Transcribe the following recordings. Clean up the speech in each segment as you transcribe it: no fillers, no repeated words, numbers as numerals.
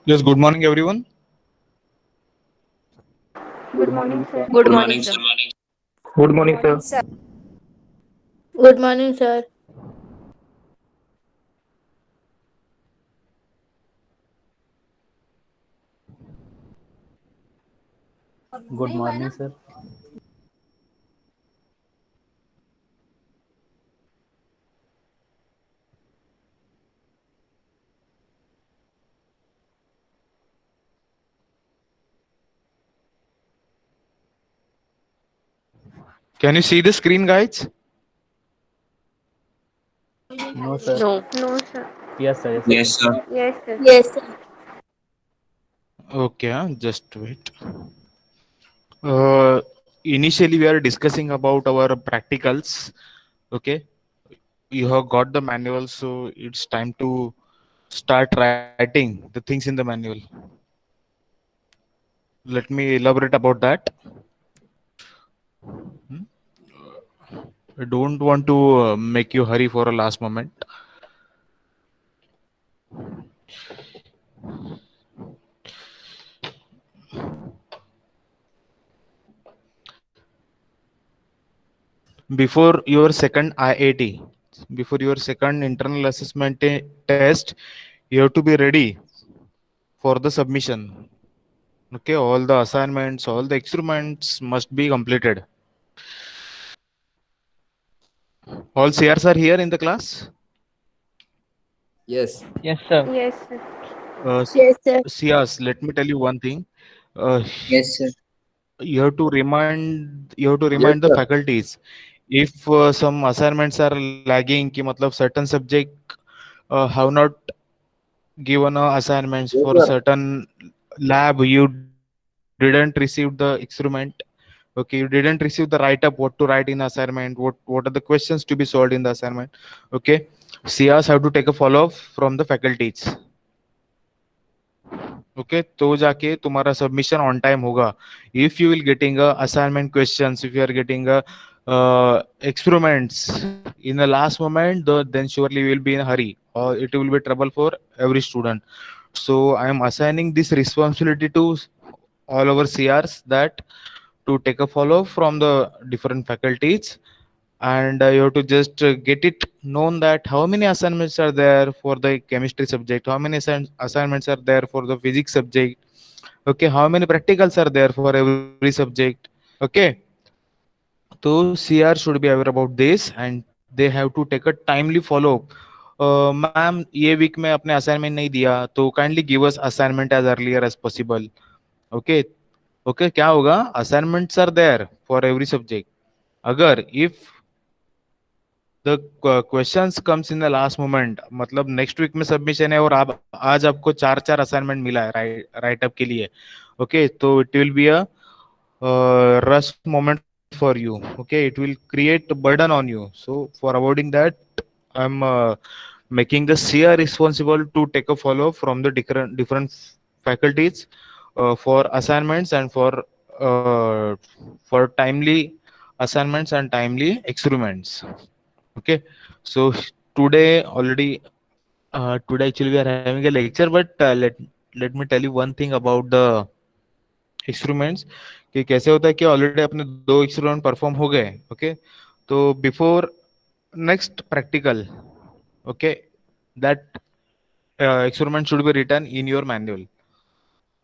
Yes, good morning, everyone. Good Good morning, morning, sir. sir. Good Good morning, morning, sir. sir. Good Good morning, morning, sir. sir. Good morning, sir. Good morning, sir. Can you see the screen, guys? No, sir. No. No, sir. Yes, sir. Yes, sir. Yes, sir. Yes, sir. Yes, sir. Okay, just wait. Initially, we are discussing about our practicals. Okay, you have got the manual, so it's time to start writing the things in the manual. Let me elaborate about that. I don't want to make you hurry for a last moment. Before your second IAT, before your second internal assessment test, you have to be ready for the submission. Okay, all the assignments, all the experiments must be completed. All CRs are here in the class. Yes. Yes, sir. Yes, sir. Yes, sir. CRs, let me tell you one thing. Uh, Yes, sir. Yes, you have to remind the sir. faculties if some assignments are lagging कि मतलब certain subject have not given assignments Yes, for sir. certain lab, you didn't receive the experiment. Okay, you didn't receive the write up what to write in assignment, what are the questions to be solved in the assignment. Okay, CRs have to take a follow up from the faculties. Okay तो जाके तुम्हारा submission on time होगा. If you will getting assignment questions, if you are getting experiments in the last moment, then surely you will be in a hurry or it will be trouble for every student. So I am assigning this responsibility to all our CRs, that to take a follow from the different faculties, and you have to just get it known that how many assignments are there for the chemistry subject, how many assignments are there for the physics subject. Okay, how many practicals are there for every subject. Okay, so CR should be aware about this and they have to take a timely follow up. Ma'am ये week में अपने assignment नहीं दिया तो kindly give us assignment as earlier as possible. Okay, okay क्या होगा, assignments are there for every subject. अगर if the questions comes in the last moment, मतलब नेक्स्ट वीक में सबमिशन है और आप आज आपको चार चार असाइनमेंट मिला है राइट अप के लिए. ओके, तो it will be a rush moment for you. Okay, it will create burden on you. So for avoiding that, I'm making the CR responsible to take a follow from the different faculties for assignments and for timely assignments and timely experiments. Okay, so today already today actually we are having a lecture, but let me tell you one thing about the experiments कि कैसे होता है कि already अपने दो experiment perform हो गए. Okay, तो before next practical, okay, that experiment should be written in your manual.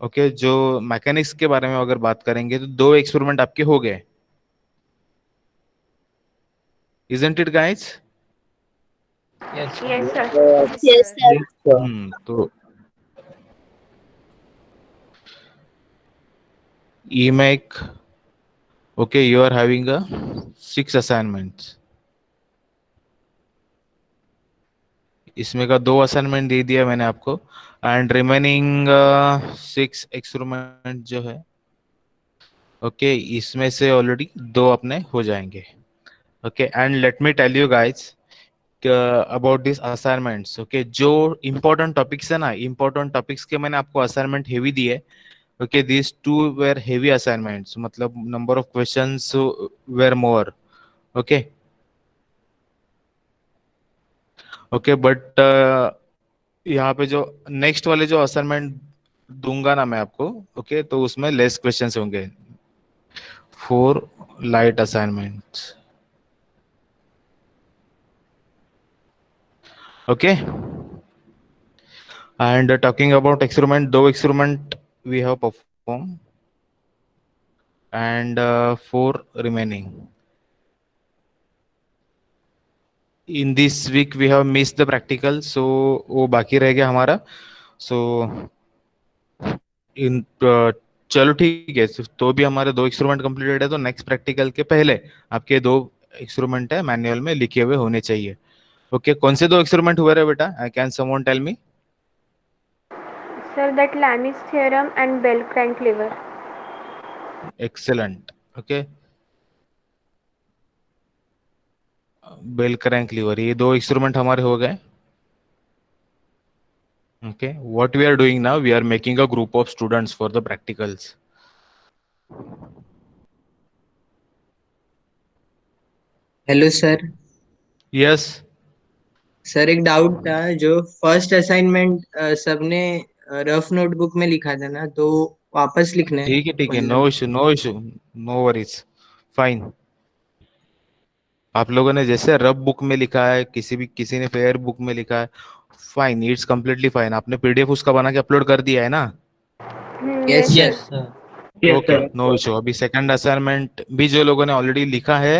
Okay, जो मैकेनिक्स के बारे में अगर बात करेंगे तो दो एक्सपेरिमेंट आपके हो गए. Isn't it guys? Yes, sir. Yes, Yes, sir. sir. Yes, sir. Yes, sir. तो ईमेक, okay, you are having a 6 assignments. इसमें का 2 असाइनमेंट दे दिया मैंने आपको एंड रिमेनिंग 6 एक्सपेरिमेंट जो है, ओके, इसमें से ऑलरेडी 2 अपने हो जाएंगे. Okay, and let me tell you guys about this assignments. Okay, जो इंपॉर्टेंट टॉपिक्स है ना, इंपॉर्टेंट टॉपिक्स के मैंने आपको असाइनमेंट हेवी दिए. Okay, this two were heavy assignments, मतलब number of questions were more. Okay, okay, but यहाँ पे जो नेक्स्ट वाले जो असाइनमेंट दूंगा ना मैं आपको, ओके, तो उसमें लेस क्वेश्चंस होंगे, 4 light assignments, okay. And talking about experiment, 2 experiment we have perform and 4 remaining in this week, we have miss the practical, so वो बाकी रह गया हमारा। सो इन चलो ठीक है, तो भी हमारे 2 एक्सपेरिमेंट कंप्लीटेड है, तो नेक्स्ट प्रैक्टिकल के पहले आपके 2 एक्सपेरिमेंट है मैनुअल में लिखे हुए होने चाहिए, ओके। कौन से 2 एक्सपेरिमेंट हुए रे बेटा? I can someone tell me? Sir, that Lami's theorem and Bell-Crank lever. Excellent, okay. Bell crank lever, ये 2 एक्सपेरिमेंट हमारे हो गए, okay. What we are doing now, we are making a group of students for the practicals. Hello sir. Yes. Sir एक doubt था, जो first assignment सबने rough notebook में लिखा था ना, तो वापस लिखना है ठीक है, नो मतलब। Issue, no issue, no worries, fine. आप लोगों ने जैसे रफ बुक में लिखा है, किसी ने फेयर बुक में लिखा है, फाइन, इट्स कम्प्लीटली फाइन। आपने पीडीएफ उसका बना के अपलोड कर दिया है ना? यस Yes, सर। sir. Yes, sir. Okay, no issue. अभी सेकंड असाइनमेंट भी जो लोगों ने ऑलरेडी लिखा है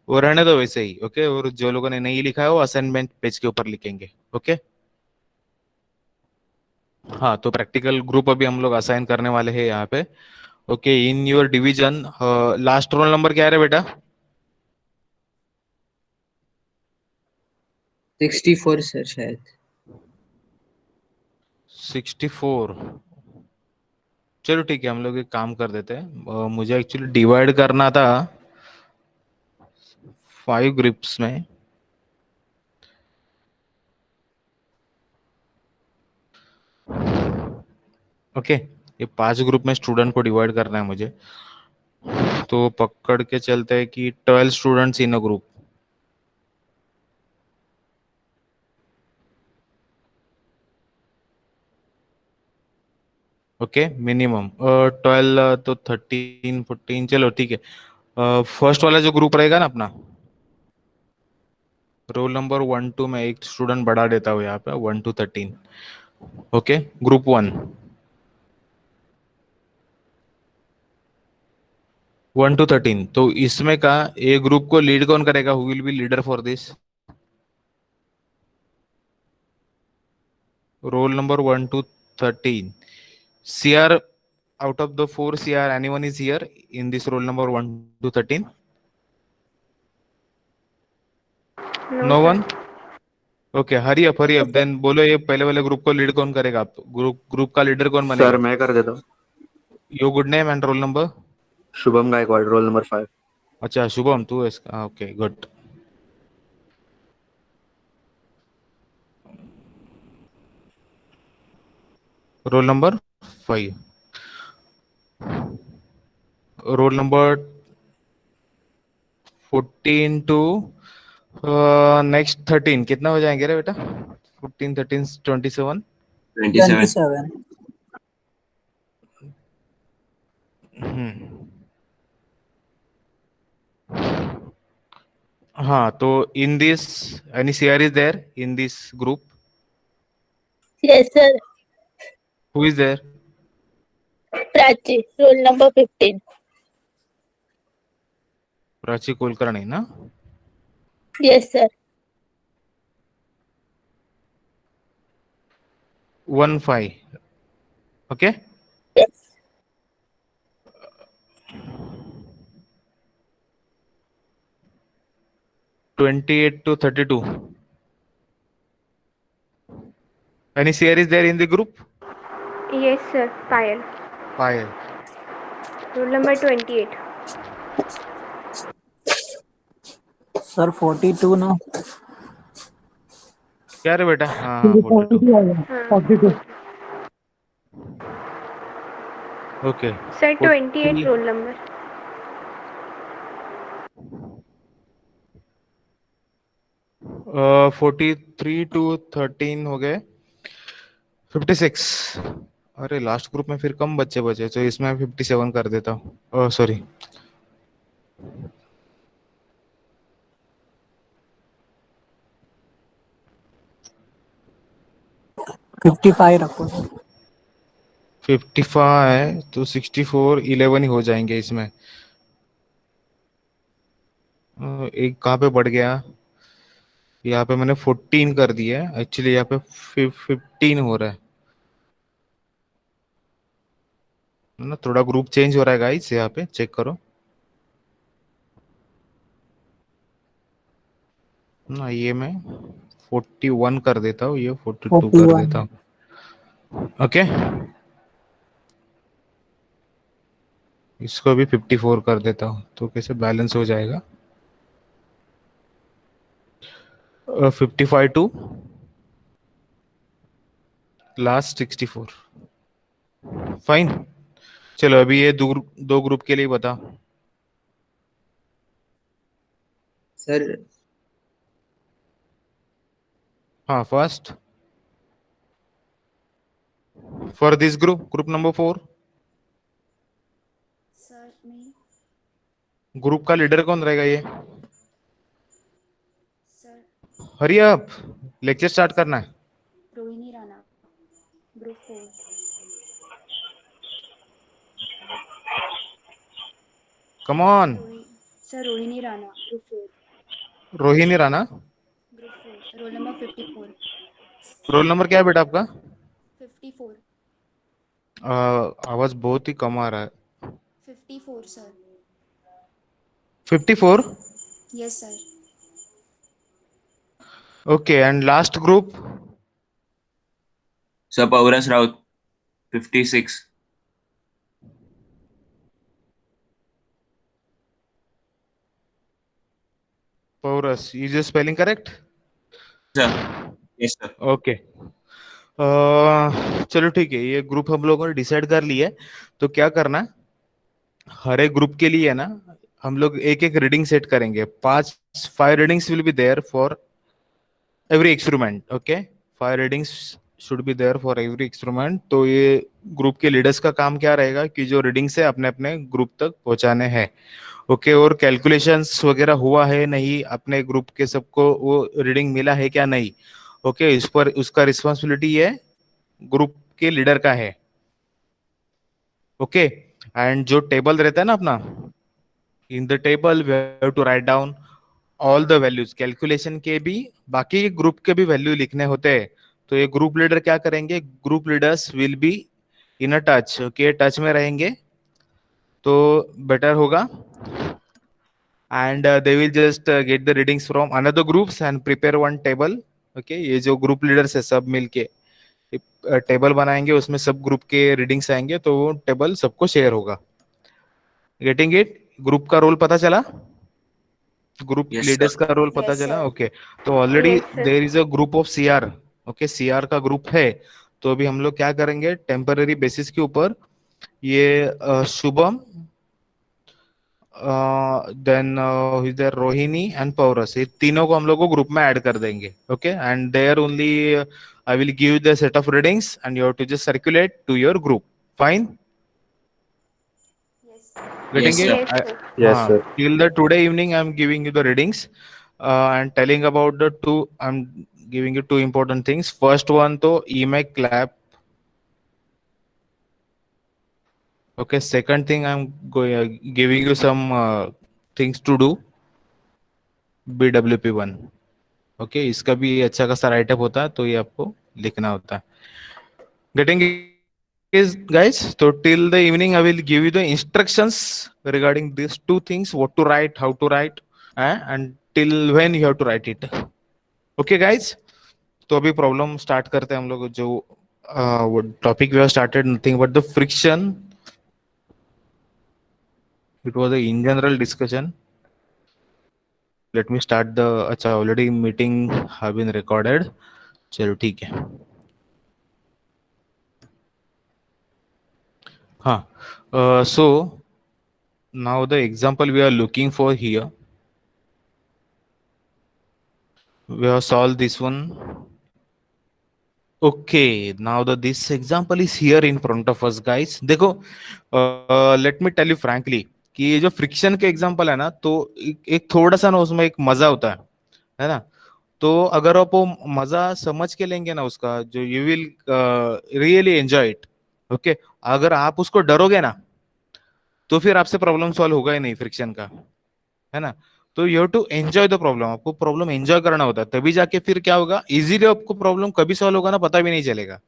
वो रहने दो वैसे ही, ओके। और जो लोगों ने नहीं लिखा है वो असाइनमेंट पेज के ऊपर लिखेंगे, ओके। हाँ, तो प्रैक्टिकल ग्रुप अभी हम लोग असाइन करने वाले हैं यहाँ पे, okay. In your division, last roll number क्या है रे बेटा? 64 सर शायद। 64। चलो ठीक है, हम लोग एक काम कर देते हैं, मुझे एक्चुअली डिवाइड करना था 5 ग्रुप्स में, ओके। ये 5 ग्रुप में स्टूडेंट को डिवाइड करना है मुझे, तो पकड़ के चलते हैं कि 12 students in a group, okay. Minimum 12 तो 13 14, चलो ठीक है। फर्स्ट वाला जो ग्रुप रहेगा ना अपना, रोल नंबर 1 2 में एक स्टूडेंट बढ़ा देता हूँ यहाँ पे, 1 to 13, ओके। ग्रुप 1, 1 to 13, तो इसमें का ए ग्रुप को लीड कौन करेगा? Who will be leader for this? Roll number 1 to 13, CR, out of the 4 CR, anyone is here in this roll number 1 to 13? No, No sir. one? Okay, hurry up, hurry up, then बोलो ये पहले वाले group को lead कौन करेगा? आप group का leader कौन सर बनेगा? मैं कर देता हूँ। Your good name and roll number? Shubham Gaikwad, roll number 5। अच्छा शुभम, तू है इसका, okay good. Roll number 5, roll number 14 to next 13, कितना हो जाएंगे रे बेटा? 14 13 27, 27. हाँ, तो in this any CR is there in this group? Yes, sir. Who is there? Prachi, roll number 15. Prachi Kulkarni ना? Yes, sir. 1 5, okay. Yes. 28 to 32, any CR is there in the group? Yes, sir. Payal. Payal. Roll number 28. Sir, 42 now. क्या रे बेटा? हाँ हाँ 42, हाँ. Okay. Sir, 28 roll number. 43 to 13 हो गए, 56, अरे लास्ट ग्रुप में फिर कम बच्चे बचे, तो इसमें 57 कर देता हूँ, सॉरी। फिफ्टी फाइव रखो सर। 55 तो 64 11 ही हो जाएंगे इसमें। एक कहाँ पे बढ़ गया, यहाँ पे मैंने 14 कर दिया है, एक्चुअली यहाँ पे 15 हो रहा है ना, थोड़ा ग्रुप चेंज हो रहा है गाइस, यहाँ पे चेक करो ना। ये मैं 41 कर देता हूँ, ये 42 कर 41। देता हूँ। ओके, इसको भी 54 कर देता हूँ, तो कैसे बैलेंस हो जाएगा। 55 टू लास्ट 64। फाइन। चलो अभी ये दो ग्रुप के लिए बता। सर हाँ, first for this group number 4, sir me group का लीडर कौन रहेगा ये? Sir hurry up, lecture start करना है। Rohini Rana group 4 come on. Sir Rohini Rana group 4 Rohini Rana, group 4 roll number 54 roll number क्या है बेटा आपका? 54 आवाज बहुत ही कम आ रहा है। 54 sir 54। Yes sir okay, and last group? Sir Paurus Raut, 56. Paurus, is your spelling correct? Sir. Yes, sir. Okay, चलो ठीक है, ये ग्रुप हम लोगों ने डिसाइड कर लिया है। तो क्या करना है, हर एक ग्रुप के लिए ना हम लोग एक एक रीडिंग सेट करेंगे। 5 readings will be there for every experiment. Okay, 5 readings should be there for every experiment. तो ये ग्रुप के लीडर्स का काम क्या रहेगा कि जो रीडिंग्स है अपने अपने ग्रुप तक पहुंचाने हैं। ओके, और कैलकुलेशंस वगैरह हुआ है नहीं, अपने ग्रुप के सबको वो रीडिंग मिला है क्या नहीं। ओके, इस पर उसका रिस्पॉन्सिबिलिटी ये ग्रुप के लीडर का है। ओके, एंड जो टेबल रहता है ना अपना, in the table we have to write down all the values, calculation के भी बाकी ग्रुप के भी वैल्यू लिखने होते हैं। तो ये ग्रुप लीडर क्या करेंगे, group leaders will be in a touch. Okay, touch में रहेंगे तो बेटर होगा। And they will just get the readings from another groups and prepare one table. Okay, ये जो ग्रुप लीडर्स है सब मिलके टेबल बनाएंगे, उसमें सब ग्रुप के रीडिंग्स आएंगे, तो वो टेबल सबको शेयर होगा। Getting it? ग्रुप का रोल पता चला, ग्रुप Yes, sir. लीडर्स का रोल पता Yes, चला। sir. ओके, तो already Yes, sir. There is a group of CR. Okay, CR का ग्रुप है। तो अभी हम लोग क्या करेंगे, टेम्पररी बेसिस के ऊपर ये शुभम, देन इधर रोहिणी एंड पौरस, ये तीनों को हम लोग को ग्रुप में ऐड कर देंगे। Okay, and there only I will give the set of readings and you have to just circulate to your group. Fine? Yes Getting Yes, it? sir. Yes, sir. Yes, sir. Till the today evening, I'm giving you the readings and telling about the two. I'm giving you two important things. First one, to EMAC clap. Okay. Second thing, I'm giving you some things to do. BWP1. Okay, इसका भी अच्छा खासा write up होता है, तो ये आपको लिखना होता है। Getting is guys, so till the evening I will give you the instructions regarding these two things, what to write, how to write, and till when you have to write it. Okay guys, तो अभी problem start करते हैं हम लोग। जो topic we have started nothing but the friction, it was in general discussion. Let me start the, अच्छा already meeting have been recorded, चलो ठीक है। हाँ, so now the example we are looking for here, we have solved this one. Okay, now the this example is here in front of us, guys. देखो, let me tell you frankly कि ये जो friction के example है ना, तो एक थोड़ा सा ना उसमें एक मजा होता है ना? तो अगर आप वो मजा समझ के लेंगे ना उसका, जो you will really enjoy it. Okay, अगर आप उसको डरोगे ना, तो फिर आपसे प्रॉब्लम सॉल्व होगा ही नहीं फ्रिक्शन का, है ना? तो you have to enjoy the problem. आपको प्रॉब्लम एंजॉय करना होता है, तभी जाके फिर क्या होगा, इजीली आपको प्रॉब्लम कभी सॉल्व होगा ना पता भी नहीं चलेगा.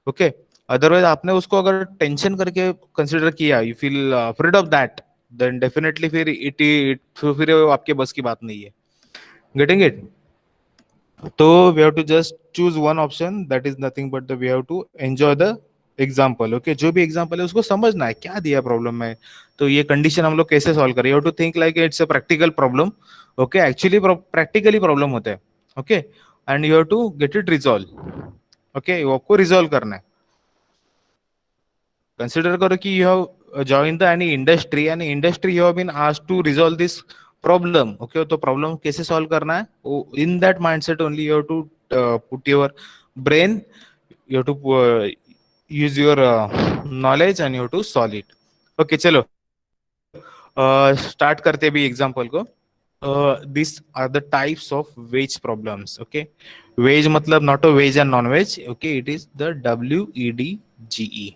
ओके, अदरवाइज आपने उसको अगर टेंशन करके कंसिडर किया, you feel afraid of that, then definitely फिर फिर वो आपके बस की बात नहीं है. Getting it? तो we have to just choose one option, that is nothing but we have to enjoy the example. Okay, जो भी एग्जाम्पल है उसको समझना है क्या दिया प्रॉब्लम में, तो ये कंडीशन हम लोग कैसे सॉल्व करें. You have to think like it's a practical problem. Okay, actually practically problem होता है. Okay, and you have to get it resolve. Okay, वो आपको रिजॉल्व करना है. कंसिडर करो कि you have join the any industry, and industry you have been asked to resolve this problem. Okay, तो problem कैसे सॉल्व करना है, in that mindset only you have to put your brain, you have to use your knowledge and you have to solve it. Okay, चलो start करते भी example को. This are the types of wedge problems. Okay, wedge मतलब not a veg and non veg. Okay, it is the WEDGE.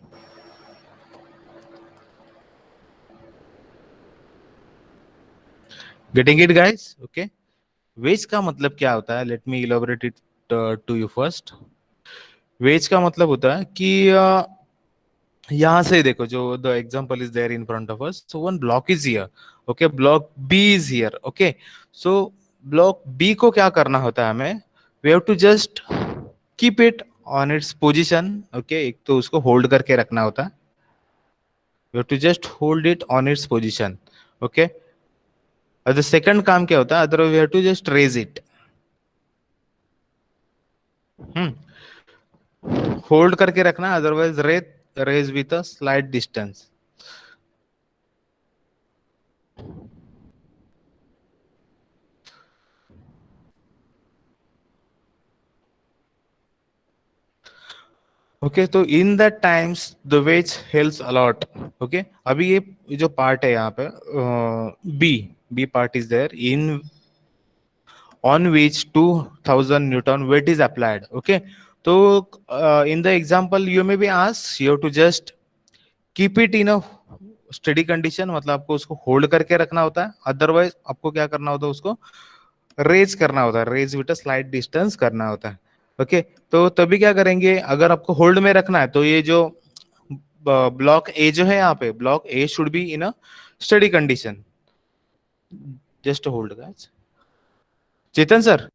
Getting it guys? Okay, wedge का मतलब क्या होता है, let me elaborate it to you first. Wedge का मतलब होता है कि यहां से देखो, जो the example is there in front of us, so one block is here. Okay, block B is here. Okay, so block B को क्या करना होता है हमें, we have to just keep it on its position. Okay, एक तो उसको hold करके रखना होता है, we have to just hold it on its position. Okay, और द सेकंड काम क्या होता है, other we have to just raise it. Hold करके रखना, otherwise raise with a slight distance. Okay, तो in that times the wedge helps a lot. Okay, अभी ये जो पार्ट है यहाँ पे, B B part is there in on which 2000 Newton weight is applied. Okay, so in the example you may be asked, you have to just keep it in a steady condition, मतलब आपको उसको hold करके रखना होता है, otherwise आपको क्या करना होता है, उसको रेज करना होता है, raise with a slight distance करना होता है. ओके, तो तभी क्या करेंगे, अगर आपको होल्ड में रखना है तो ये जो ब्लॉक ए जो है, यहाँ पे block A should be in a study condition. Just hold guys. Chetan sir,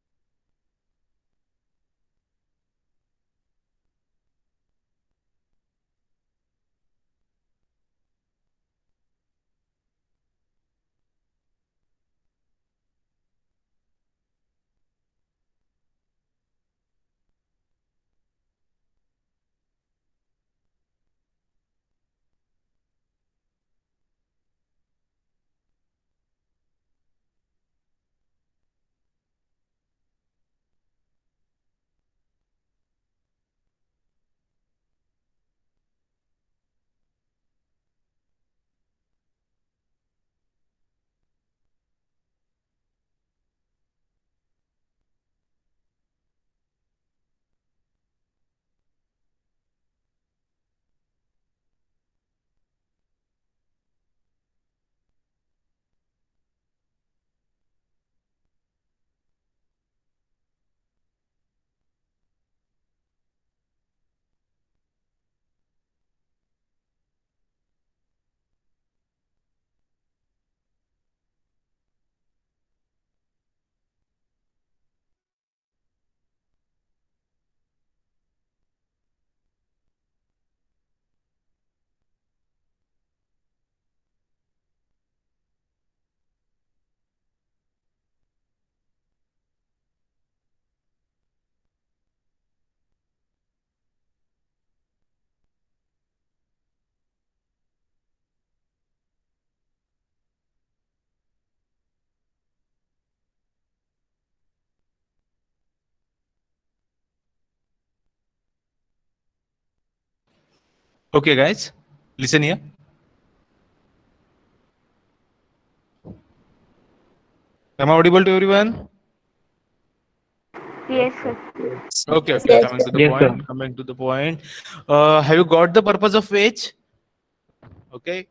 Okay, guys, listen here. Am I audible to everyone? Yes, sir. Okay, okay. Yes, Coming sir. to the Yes, sir. point. Coming to the point. Have you got the purpose of wedge? Okay.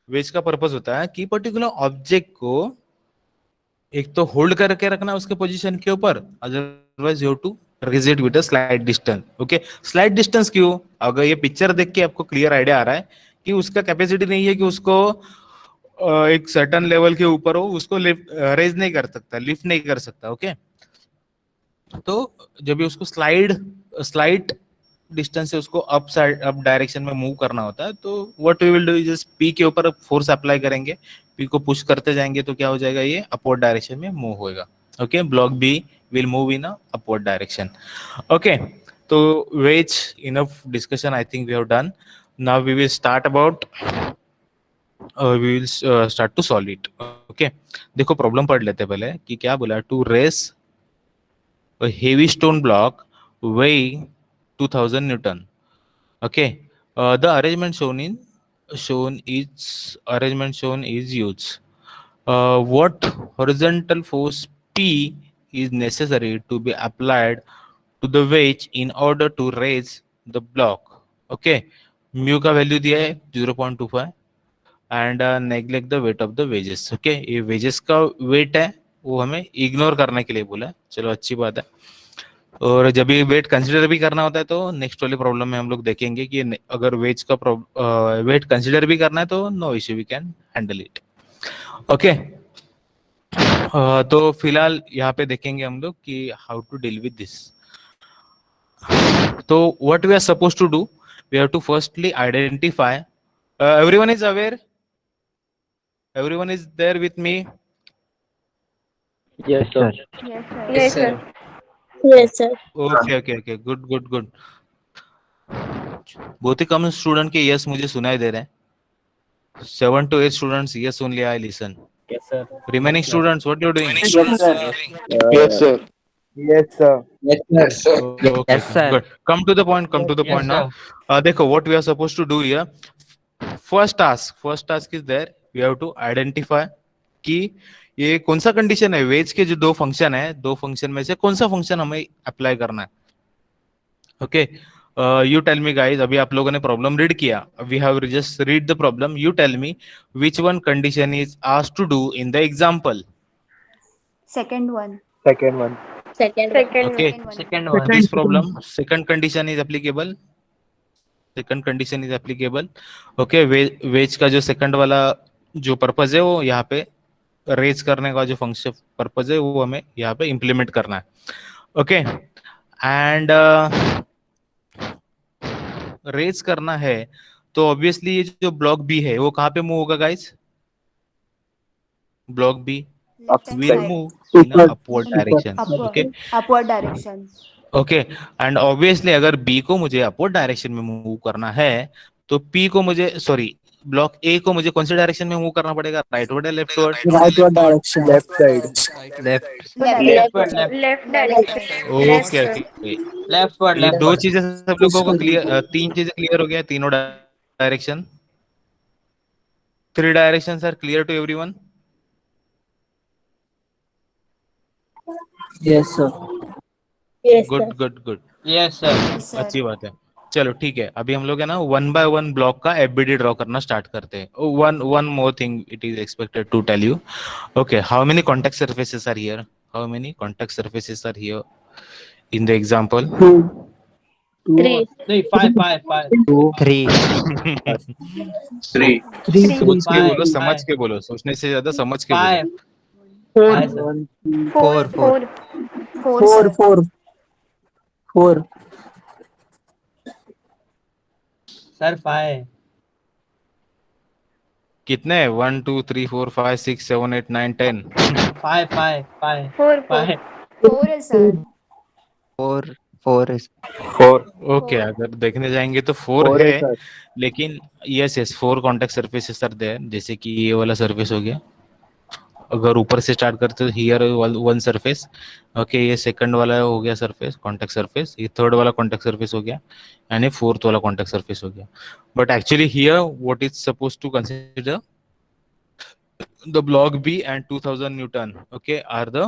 Wedge का purpose होता है कि particular object को एक तो hold करके रखना उसके पोजीशन के ऊपर, otherwise you have to raise it with a slide distance. Okay, slide distance क्यों? अगर ये पिक्चर देख के आपको क्लियर आइडिया आ रहा है कि उसका कैपेसिटी नहीं है कि उसको एक सर्टन लेवल के ऊपर हो, उसको रेज नहीं कर सकता, लिफ्ट नहीं कर सकता. ओके, तो जब भी उसको स्लाइड डिस्टेंस से उसको अप साइड अप डायरेक्शन में मूव करना होता है, तो what we will do is just P के ऊपर फोर्स अप्लाई करेंगे, पी को पुश करते जाएंगे तो क्या हो जाएगा, ये अपवर्ड डायरेक्शन में मूव होएगा. Okay, block B will move in a upward direction. Okay, तो wedge enough discussion I think we have done. Now we will start about we will start to solve it. Okay, देखो problem पढ़ लेते पहले कि क्या बोला. To raise a heavy stone block weighing 2000 Newton. Okay, the arrangement shown is used. What horizontal force P is necessary to be applied to the wedge in order to raise the block? Okay, mu का value दिया है 0.25 and neglect the wait of the wages. Okay, ये wages का wait है वो हमें ignore करने के लिए बोला है. चलो अच्छी बात है. और जब ये वेट कंसीडर भी करना होता है तो नेक्स्ट वाले प्रॉब्लम में हम लोग देखेंगे कि अगर वेज का वेट कंसीडर भी करना है तो no issue, we can handle it. Okay, तो फिलहाल यहाँ पे देखेंगे हम लोग कि how to deal with this. तो what we are suppose to do, we have to firstly identify. Everyone is aware? Everyone is there with me? Yes, sir. Yes, sir. Yes, sir. Yes, sir. Okay okay okay, good good good. बहुत ही कम student के yes मुझे सुनाई दे रहे हैं. 7 to 8 students yes only I listen. Yes, sir. Remaining students, what you doing? Yes, sir. Yes, sir. Yes, sir. Yes, sir. Okay, Yes, sir. good. Come to the point. Come to the Yes, point now. देखो, what we are supposed to do here. First task is there. We have to identify कि ये कौन सा condition है. Veg के जो दो function है, दो फंक्शन में से कौन सा फंक्शन हमें अप्लाई करना है. Okay, you tell me guys. अभी आप लोगों ने प्रॉब्लम रीड किया, we have just read the problem. You tell me which one condition is asked to do in the example. Second one. Second one. Second. Second Okay. one. Second one. This problem, second condition is applicable. Second condition is applicable. Okay, wedge का जो second वाला जो purpose है वो यहाँ पे raise करने का जो फंक्शन पर्पस है वो हमें यहाँ पे इम्प्लीमेंट करना है. ओके, एंड रेज करना है तो ऑब्वियसली ये जो ब्लॉक बी है वो कहाँ पे मूव होगा guys? Block B Left hand will side. move in a upward direction. Upward. Okay. Upward direction. Okay, and obviously अगर बी को मुझे अपवर्ड डायरेक्शन में मूव करना है तो पी को मुझे ब्लॉक ए को मुझे कौन से डायरेक्शन में मूव करना पड़ेगा? राइटवर्ड या leftward? Rightward direction. Left side. Left. Left. Left direction. Okay okay, Left one. ये Left दो one. चीजें सब लोगों को क्लियर, तीन चीजें क्लियर हो गया. तीनों direction, 3 directions are clear to everyone? Yes, sir. Yes, good sir. Good good, Yes, sir. Yes, sir. अच्छी बात है. चलो ठीक है, अभी हम लोग है ना 1 by 1 ब्लॉक का एफबीडी ड्रॉ करना स्टार्ट करते हैं. One more thing it is expected to tell you. Okay, how many contact surfaces are here? How many contact surfaces are here in the example? 3. 3, 5. 3. 3. सोच के बोलो, Five. समझ के बोलो, सोचने से ज्यादा समझ के बोलो. 5. 5, sir. 4. 4. 4, Four, sir. four. Four. Sir, 5. कितने? 1 2 3 4 5 6 7 8 9 10. 5. 4. 5. 4 is sir. 4 is. 4. ओके, अगर देखने जाएंगे तो 4 4 है, is, sir. लेकिन yes 4 contact surfaces are there. जैसे कि ये वाला सर्फेस हो गया, अगर ऊपर से स्टार्ट करते हो हियर वन सरफेस, ओके, ये सेकंड वाला हो गया सरफेस, कॉन्टेक्ट सरफेस, ये थर्ड वाला कॉन्टेक्ट सरफेस हो गया, एंड ये फोर्थ वाला कॉन्टेक्ट सरफेस हो गया. But actually here what is suppose to consider the block B and 2000 Newton, okay, are the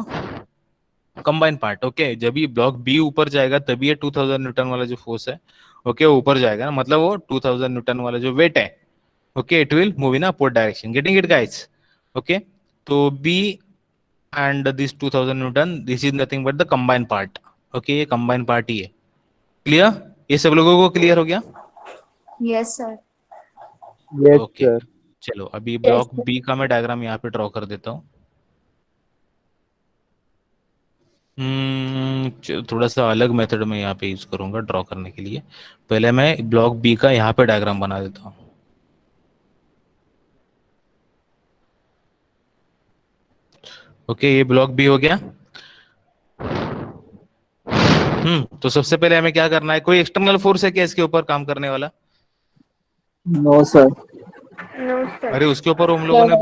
combined part. Okay, जब ये ब्लॉक B ऊपर जाएगा तभी ये 2000 न्यूटन वाला जो फोर्स है, ओके, ऊपर जाएगा ना, मतलब वो 2000 न्यूटन वाला जो वेट है, okay, it will move in upward direction. Getting it guys? Okay, तो B and this 2000 Newton, this is nothing but the combined part. Okay, ये combined part ही है. क्लियर? ये सब लोगों को क्लियर हो गया? Yes, sir. Yes, okay, sir. चलो अभी ब्लॉक बी का मैं डायग्राम यहाँ पे ड्रॉ कर देता हूँ. थोड़ा सा अलग मेथड में यहाँ पे यूज करूंगा ड्रॉ करने के लिए. पहले मैं ब्लॉक बी का यहाँ पे डायग्राम बना देता हूँ. ओके, ये ब्लॉक बी हो गया. तो सबसे पहले हमें क्या करना है? कोई एक्सटर्नल फोर्स है क्या इसके ऊपर काम करने वाला? No, sir. No, sir. अरे उसके ऊपर हम लोगों ने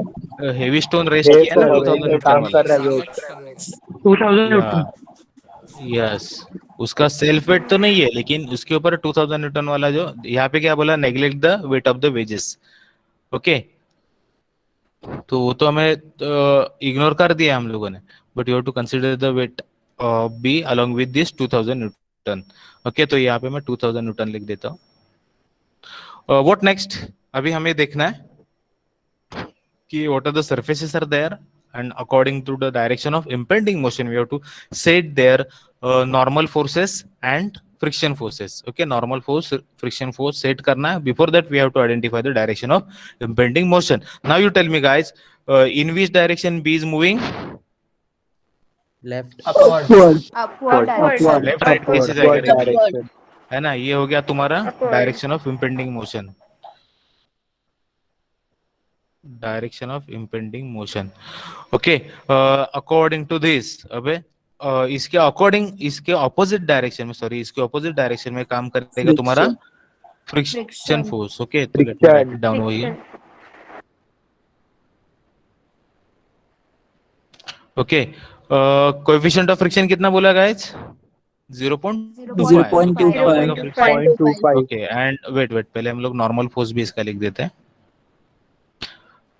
हेवी स्टोन रेस्ट किया है ना 2000 न्यूटन काम वाला. कर रहा है 2000 न्यूटन. यस, उसका सेल्फ वेट तो नहीं है, लेकिन उसके ऊपर 2000 न्यूटन वाला जो यहाँ पे क्या बोला, neglect the wait of the wages. Okay, तो वो तो हमें इग्नोर कर दिया हम लोगों ने, but you have to consider the weight B along with this 2000 newton. Okay, तो यहाँ पे मैं 2000 न्यूटन लिख देता हूँ. What next? अभी हमें देखना है कि what are the surfaces are there, and according to the direction of impending motion we have to set their normal forces and friction forces. Okay, normal force, friction force set करना है. Before that we have to identify the direction of impending motion. Now you tell me guys, in which direction B is moving? Left. Upward. Upward Upward. direction. Left, right, कैसे जाएगा? Direction. है ना, ये हो गया तुम्हारा Upward. Direction of impending motion. Direction of impending motion. Okay, according to this, अबे इसके अकॉर्डिंग, इसके ऑपोजिट डायरेक्शन में, सॉरी, इसके ऑपोजिट डायरेक्शन में काम करेगा तुम्हारा फ्रिक्शन Friction. फोर्स. ओके, तो let me write it down over here. Okay, coefficient of friction कितना बोला गाइस? 0.25. 0.25. ओके, एंड वेट पहले हम लोग नॉर्मल फोर्स भी इसका लिख देते हैं.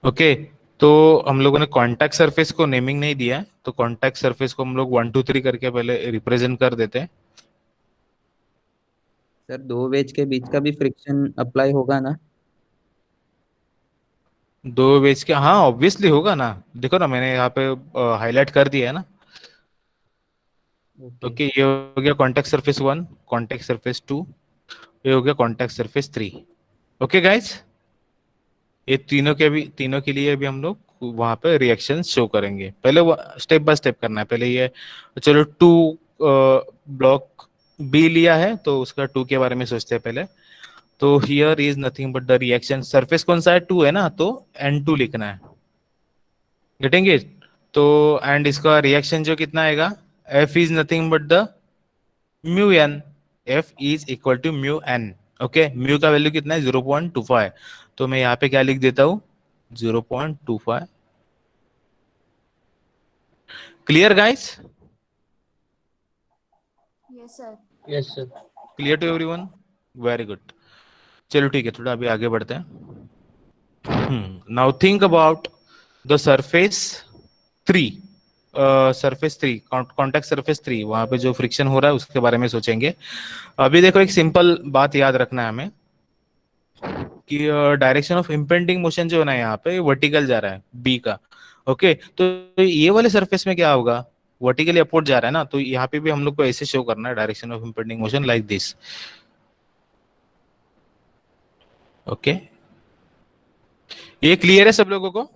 ओके, तो हम लोगों ने कॉन्टैक्ट सरफेस को नेमिंग नहीं दिया है, तो कॉन्टैक्ट सरफेस को हम लोग 1 2 3 करके पहले रिप्रेजेंट कर देते हैं. सर दो वेज के बीच का भी फ्रिक्शन अप्लाई होगा ना? दो वेज के, हाँ ऑब्वियसली होगा ना. देखो ना, मैंने यहाँ पे हाईलाइट कर दिया है ना. ओके, ये हो गया कॉन्टैक्ट सरफेस 1, कॉन्टैक्ट सरफेस 2, ये हो गया कॉन्टैक्ट सरफेस 3. ओके गाइस, ये तीनों के लिए भी हम लोग वहां पे रिएक्शन शो करेंगे. पहले स्टेप बाय स्टेप करना है. पहले ये चलो 2 ब्लॉक बी लिया है, तो उसका 2 के बारे में सोचते हैं पहले. तो here is nothing but the reaction surface कौन सा है? 2 है ना, तो N2 लिखना है. Getting it? तो एंड इसका रिएक्शन जो कितना आएगा, F is nothing but the mu n. F is equal to mu n. Okay, mu का वैल्यू कितना है? 0.25. तो मैं यहाँ पे क्या लिख देता हूँ? 0.25. Clear guys? Yes, sir. Yes, sir. Clear to everyone? Very good. चलो ठीक है, थोड़ा अभी आगे बढ़ते हैं. Now think about the surface 3. Surface 3, contact surface 3, वहां पे जो फ्रिक्शन हो रहा है उसके बारे में सोचेंगे. अभी देखो, एक सिंपल बात याद रखना है हमें कि डायरेक्शन ऑफ इम्पेंडिंग मोशन जो है ना, यहाँ पे वर्टिकल जा रहा है बी का. ओके, तो ये वाले सरफेस में क्या होगा? वर्टिकली अपवर्ड जा रहा है ना, तो यहाँ पे भी हम लोग को ऐसे शो करना है direction of impending motion like this. Okay, ये क्लियर है सब लोगों को?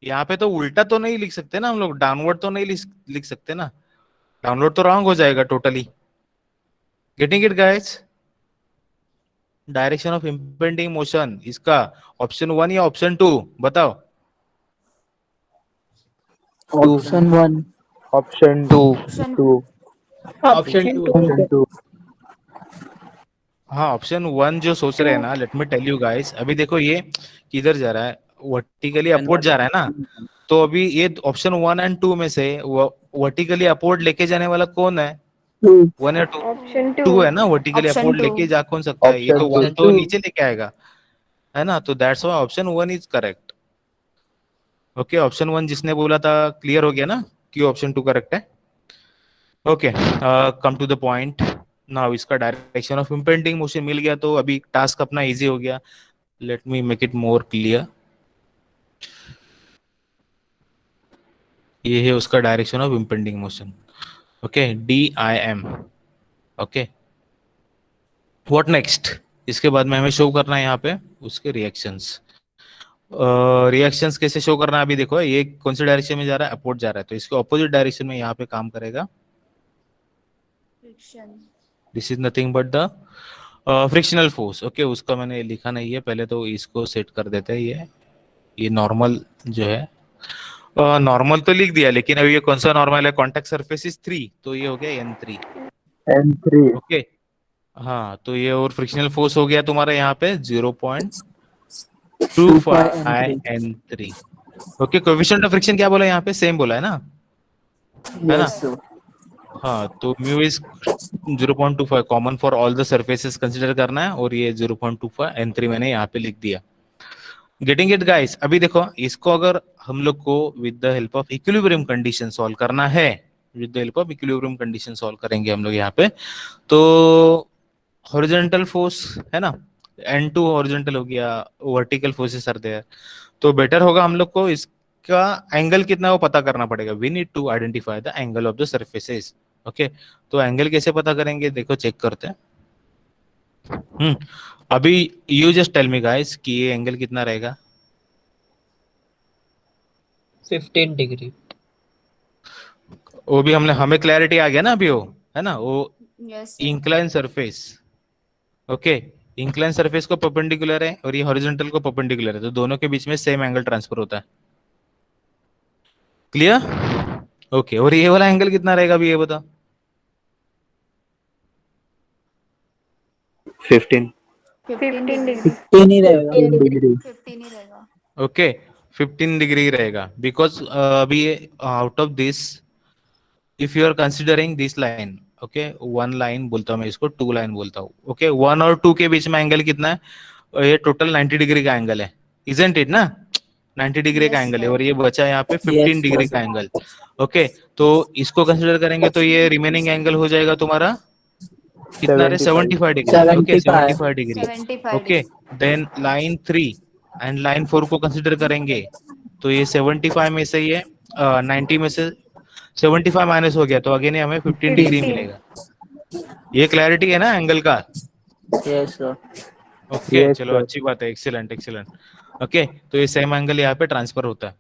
यहाँ पे तो उल्टा तो नहीं लिख सकते ना हम लोग, डाउनवर्ड तो नहीं लिख सकते ना, डाउनवर्ड तो रॉन्ग हो जाएगा totally. Getting it guys? Direction of impending motion, इसका ऑप्शन 1 या ऑप्शन 2 बताओ. Option 1. Option 2. Option 2. हाँ, ऑप्शन 1 जो सोच रहे हैं ना, let me tell you guys, अभी देखो ये किधर जा रहा है, वर्टिकली अपवर्ड जा रहा है ना, तो अभी ये ऑप्शन 1 एंड 2 में से वर्टिकली अपवर्ड लेके जाने वाला कौन है? 1 या 2? ऑप्शन 2 है ना, वर्टिकली ऑप्शन अपवर्ड 2 लेके जा कौन सकता है? ये तो Option 1 तो नीचे लेके आएगा, है ना, तो that's why option 1 is correct. Okay, option 1 जिसने बोला था क्लियर हो गया ना कि ऑप्शन 2 करेक्ट है। Okay, come to the point now. इसका डायरेक्शन ऑफ इम्पेंडिंग मोशन मिल गया तो अभी टास्क अपना इजी हो गया। Let me make it more clear. ये है उसका direction of impending motion. Okay, DIM। Okay, what next? इसके बाद में हमें शो करना है यहाँ पे उसके रिएक्शंस। रिएक्शंस कैसे शो करना है अभी देखो। ये कौन सी डायरेक्शन में जा रहा है? अपवर्ड जा रहा है, तो इसके ऑपोजिट डायरेक्शन में यहाँ पे काम करेगा। Friction this is nothing but the frictional force. Okay, उसका मैंने लिखा नहीं है, पहले तो इसको सेट कर देते हैं। ये नॉर्मल जो है, नॉर्मल तो लिख दिया, लेकिन अभी ये कौन सा नॉर्मल है? कॉन्टेक्ट सरफेस इज 3, तो ये हो गया N3। N3 ओके, हाँ, तो ये और फ्रिक्शनल फोर्स हो गया तुम्हारा यहाँ पे 0.25 N3। Okay, coefficient of friction क्या बोला यहाँ पे? सेम बोला है ना, है ना? yes sir हाँ, तो mu is 0.25 common for all the surfaces consider करना है, और ये 0.25 N3 मैंने यहाँ पे लिख दिया। Getting it guys? अभी देखो, इसको अगर हम लोग को with the help of equilibrium condition solve करना है, with the help of equilibrium condition solve करेंगे हम लोग यहाँ पे, तो हॉरिजॉन्टल फोर्स है ना, N2 हॉरिजॉन्टल हो गया, वर्टिकल फोर्सेस आर देयर, तो बेटर होगा हम लोग को इसका एंगल कितना है वो पता करना पड़ेगा। We need to identify the angle of the surfaces. Okay, तो एंगल कैसे पता करेंगे? देखो, चेक करते हैं। अभी you just tell me guys कि ये एंगल कितना रहेगा? 15 डिग्री। वो भी हमें क्लैरिटी आ गया ना अभी, वो है ना, वो yes incline surface. Okay, incline surface को परपेंडिकुलर है और ये हॉरिजॉन्टल को परपेंडिकुलर है, तो दोनों के बीच में सेम एंगल ट्रांसफर होता है। क्लियर? ओके, और ये वाला एंगल कितना रहेगा अभी ये बता। 15 15 डिग्री 15 ही रहेगा 15 डिग्री 15 ही रहेगा। ओके, 15 डिग्री रहेगा, बिकॉज अभी out of this if you are considering this line, okay, 1 line बोलता हूँ मैं इसको, 2 लाइन बोलता हूँ। ओके, 1 और 2 के बीच में एंगल कितना है? ये टोटल 90 डिग्री का एंगल है, इजंट इट ना? 90 डिग्री का Yes, एंगल है, sir. और ये बचा यहाँ पे 15 डिग्री का एंगल। ओके, तो इसको कंसिडर करेंगे तो ये रिमेनिंग एंगल हो जाएगा तुम्हारा कितना रे? 75 degree. Okay, 75 degree. 75 okay, then line 3 and line 4 को कंसिडर करेंगे तो ये 75 में से ये 90 में से 75 माइनस हो गया, तो अगेन हमें 15 डिग्री 15 मिलेगा। ये क्लैरिटी है ना एंगल का? yes sir ओके, Yes, चलो sir. अच्छी बात है, एक्सीलेंट एक्सीलेंट। ओके, तो ये सेम एंगल यहाँ पे ट्रांसफर होता है,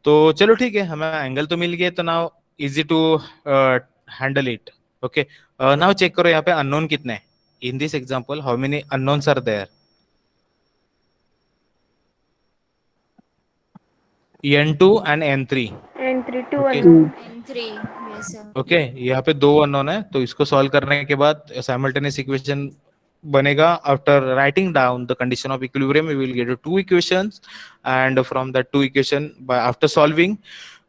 तो चलो ठीक है, हमें एंगल तो मिल गया, तो now easy to handle it. Okay, now check करो यहाँ पे अननोन कितने हैं in this example, how many unknowns are there? N2 and N3। N3 2 Okay. unknown N3 yes sir। Okay, यहाँ पे 2 अननोन है, तो इसको सॉल्व करने के बाद साइमल्टेनियस इक्वेशन बनेगा। After writing down the condition of equilibrium we will get 2 equations, and from the 2 equation by after solving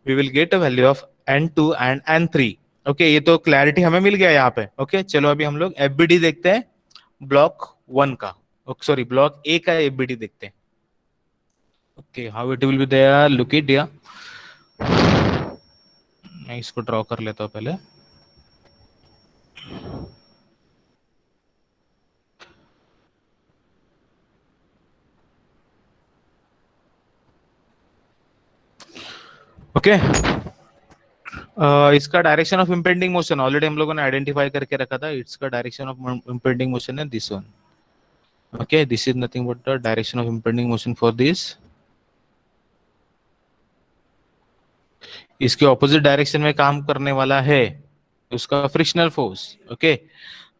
we will get a value of N2 and N3। Okay, ये तो clarity हमें मिल गया यहाँ पे। Okay, चलो अभी हम लोग FBD देखते हैं ब्लॉक 1 का, सॉरी ब्लॉक A का FBD देखते हैं। Okay, how it will be there, look it या मैं इसको ड्रॉ कर लेता हूँ पहले। ओके, इसका direction of impending motion already हम लोगों ने आइडेंटिफाई करके रखा था। इसका डायरेक्शन ऑफ इम्पेंडिंग मोशन है this one. Okay, this is nothing but the direction of impending motion for this. इसके ऑपोजिट डायरेक्शन में काम करने वाला है उसका फ्रिक्शनल फोर्स। ओके,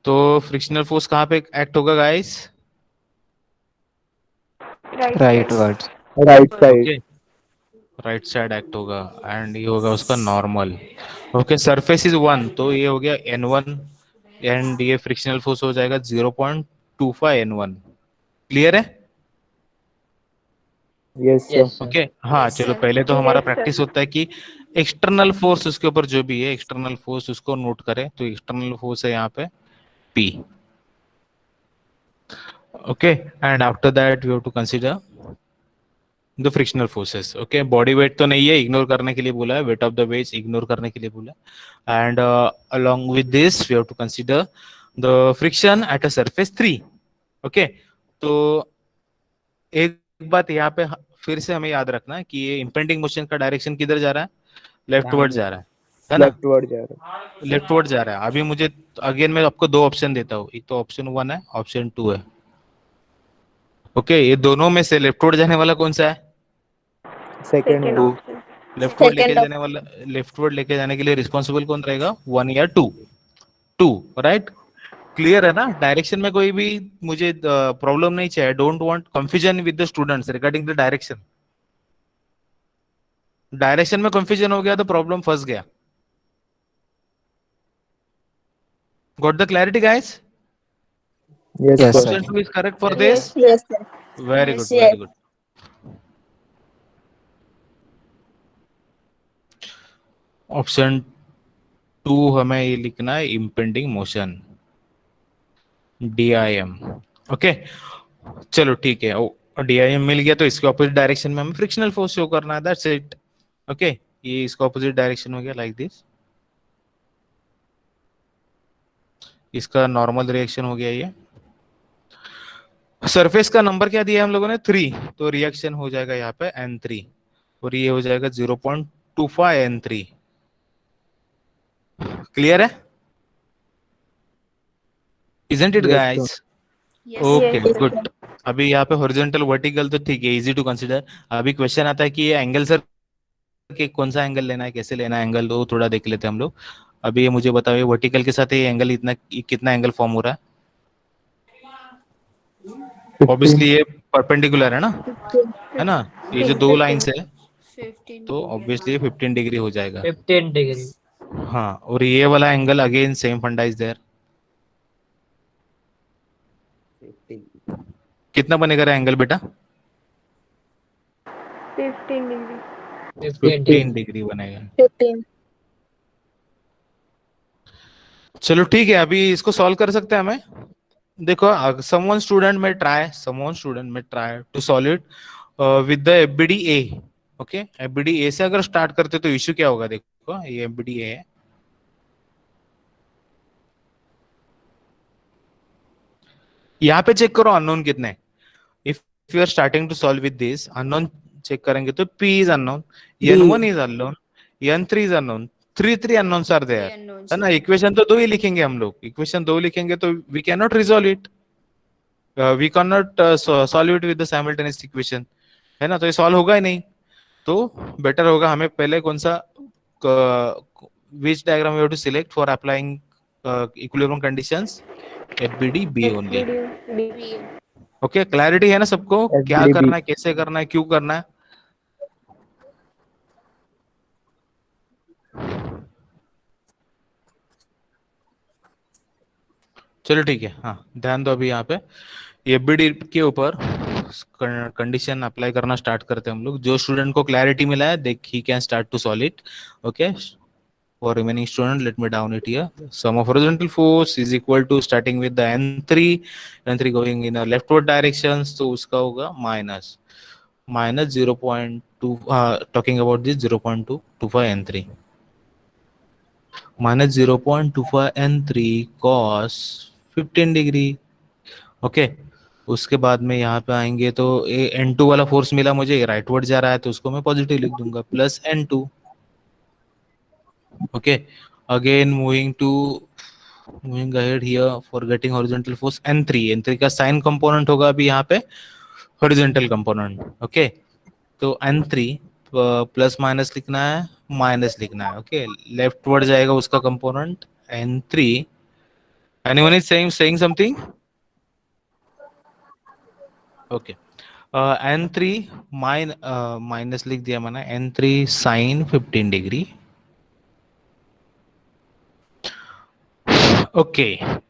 तो फ्रिक्शनल फोर्स कहाँ पे एक्ट होगा guys? Right right side okay, right side act होगा, एंड ये होगा उसका नॉर्मल। ओके, सरफेस इज 1, तो ये हो गया N1, एंड ये फ्रिक्शनल फोर्स हो जाएगा 0.25 N1। क्लियर है? Yes, sir. Yes, sir. Okay हाँ Yes, चलो sir. पहले तो हमारा Yes, sir. प्रैक्टिस होता है कि एक्सटर्नल फोर्स उसके ऊपर जो भी है एक्सटर्नल फोर्स उसको नोट करें। तो एक्सटर्नल फोर्स है यहाँ पे P। Okay and after that we have to consider the frictional forces. Okay body weight तो नहीं है, इग्नोर करने के लिए बोला है, weight of the weights ignore करने के लिए बोला है। And along with this we have to consider the friction at a surface 3। Okay तो एक बात यहाँ पे फिर से हमें याद रखना है कि ये इंपेंडिंग मोशन का डायरेक्शन किधर जा रहा है, लेफ्टवर्ड जा रहा है ना, लेफ्टवर्ड जा रहा है। लेफ्टवर्ड जा रहा है। अभी मुझे अगेन मैं आपको दो ऑप्शन देता हूँ, एक तो ऑप्शन 1 है, ऑप्शन 2 है। ओके ये दोनों में से लेफ्टवर्ड जाने वाला कौन सा है? सेकंड Second है। option. लेफ्टवर्ड लेके Second जाने वाला, लेफ्टवर्ड लेके जाने के लिए रिस्पॉन्सिबल कौन रहेगा, 1 या 2? 2 राइट। क्लियर है ना, डायरेक्शन में कोई भी मुझे प्रॉब्लम नहीं चाहिए। Don't want confusion with the students regarding the direction. Direction में कंफ्यूजन हो गया तो प्रॉब्लम फंस गया। Got the clarity guys? Yes, Yes, sir. sir. Option 2 is correct for this. Yes, sir. Very Yes, good yes. Very good. Option 2 हमें ये लिखना है इम्पेंडिंग मोशन DIM। ओके चलो ठीक है, DIM मिल गया तो इसके ऑपोजिट डायरेक्शन में हमें फ्रिक्शनल फोर्स शो करना है, दैट्स इट। ओके ये इसका ऑपोजिट डायरेक्शन हो गया लाइक दिस, इसका नॉर्मल रिएक्शन हो गया ये। सरफेस का नंबर क्या दिया है हम लोगों ने, 3, तो रिएक्शन हो जाएगा यहाँ पे N3 और ये हो जाएगा 0.25 N3। क्लियर है? Isn't it Yes, guys? sir. Yes, okay Yes, good. अभी यहाँ पे हॉरिजॉन्टल वर्टिकल तो ठीक है, इजी टू कंसीडर। अभी क्वेश्चन आता है कि ये एंगल सर कि कौन सा एंगल लेना है, कैसे लेना है एंगल, तो थोड़ा देख लेते हैं हम लोग। अभी ये मुझे बताओ, ये वर्टिकल के साथ ये एंगल इतना कितना एंगल फॉर्म हो रहा है? 15. ऑब्वियसली ये परपेंडिकुलर है ना, 15. है ना, ये जो 2 लाइंस है 15 तो ऑब्वियसली ये 15 डिग्री हो जाएगा। 15 degree. हाँ और ये वाला एंगल अगेन सेम फंडा इज देयर, कितना बनेगा एंगल बेटा? 15 degree. 15 15 degree. डिग्री बनेगा। 15. चलो ठीक है, अभी इसको सॉल्व कर सकते हैं हमें। देखो someone student may try to solve it with the FBD A। Okay FBD A से अगर स्टार्ट करते तो इश्यू क्या होगा, देखो ये FBD A है, यहाँ पे चेक करो अननोन कितने। If you are starting to solve with this unknown check करेंगे तो P is unknown, N1 is unknown, N3 is unknown, 3 unknowns are there, unknowns. है ना। इक्वेशन तो 2 ही लिखेंगे हम लोग, इक्वेशन 2 लिखेंगे तो we can not resolve it, we can not solve it with the simultaneous equation, है ना। तो ये सॉल्व होगा ही नहीं, तो बेटर होगा हमें पहले कौन सा which diagram we have to select for applying equilibrium conditions, FBD B only. FBD. B. Okay clarity है ना सबको, क्या FBD. करना है, कैसे करना है, क्यों करना है? चलो ठीक है, हाँ ध्यान दो। अभी यहाँ पे FBD के ऊपर कंडीशन अप्लाई करना स्टार्ट करते हैं हम लोग। जो स्टूडेंट को क्लैरिटी मिला है देख ही can start to solve it. Okay for remaining student let me down it here, sum of horizontal force is equal to starting with the n3 going in a leftward directions, तो उसका होगा minus 0.2 talking about this 0.225 n3 minus 0.25 n3 cos 15 degree. Okay उसके बाद में यहाँ पे आएंगे तो n2 वाला फोर्स मिला मुझे, राइटवर्ड जा रहा है तो उसको मैं पॉजिटिव लिख दूंगा, plus n2। okay again moving ahead here for getting horizontal force n3 का साइन कंपोनेंट होगा अभी यहाँ पे हॉरिजॉन्टल कंपोनेंट। ओके तो n3 प्लस माइनस लिखना है, माइनस लिखना है। ओके लेफ्टवर्ड जाएगा उसका component n3। Anyone is saying something? Okay n3 minus लिख दिया मैंने, n3 साइन 15 डिग्री। ओके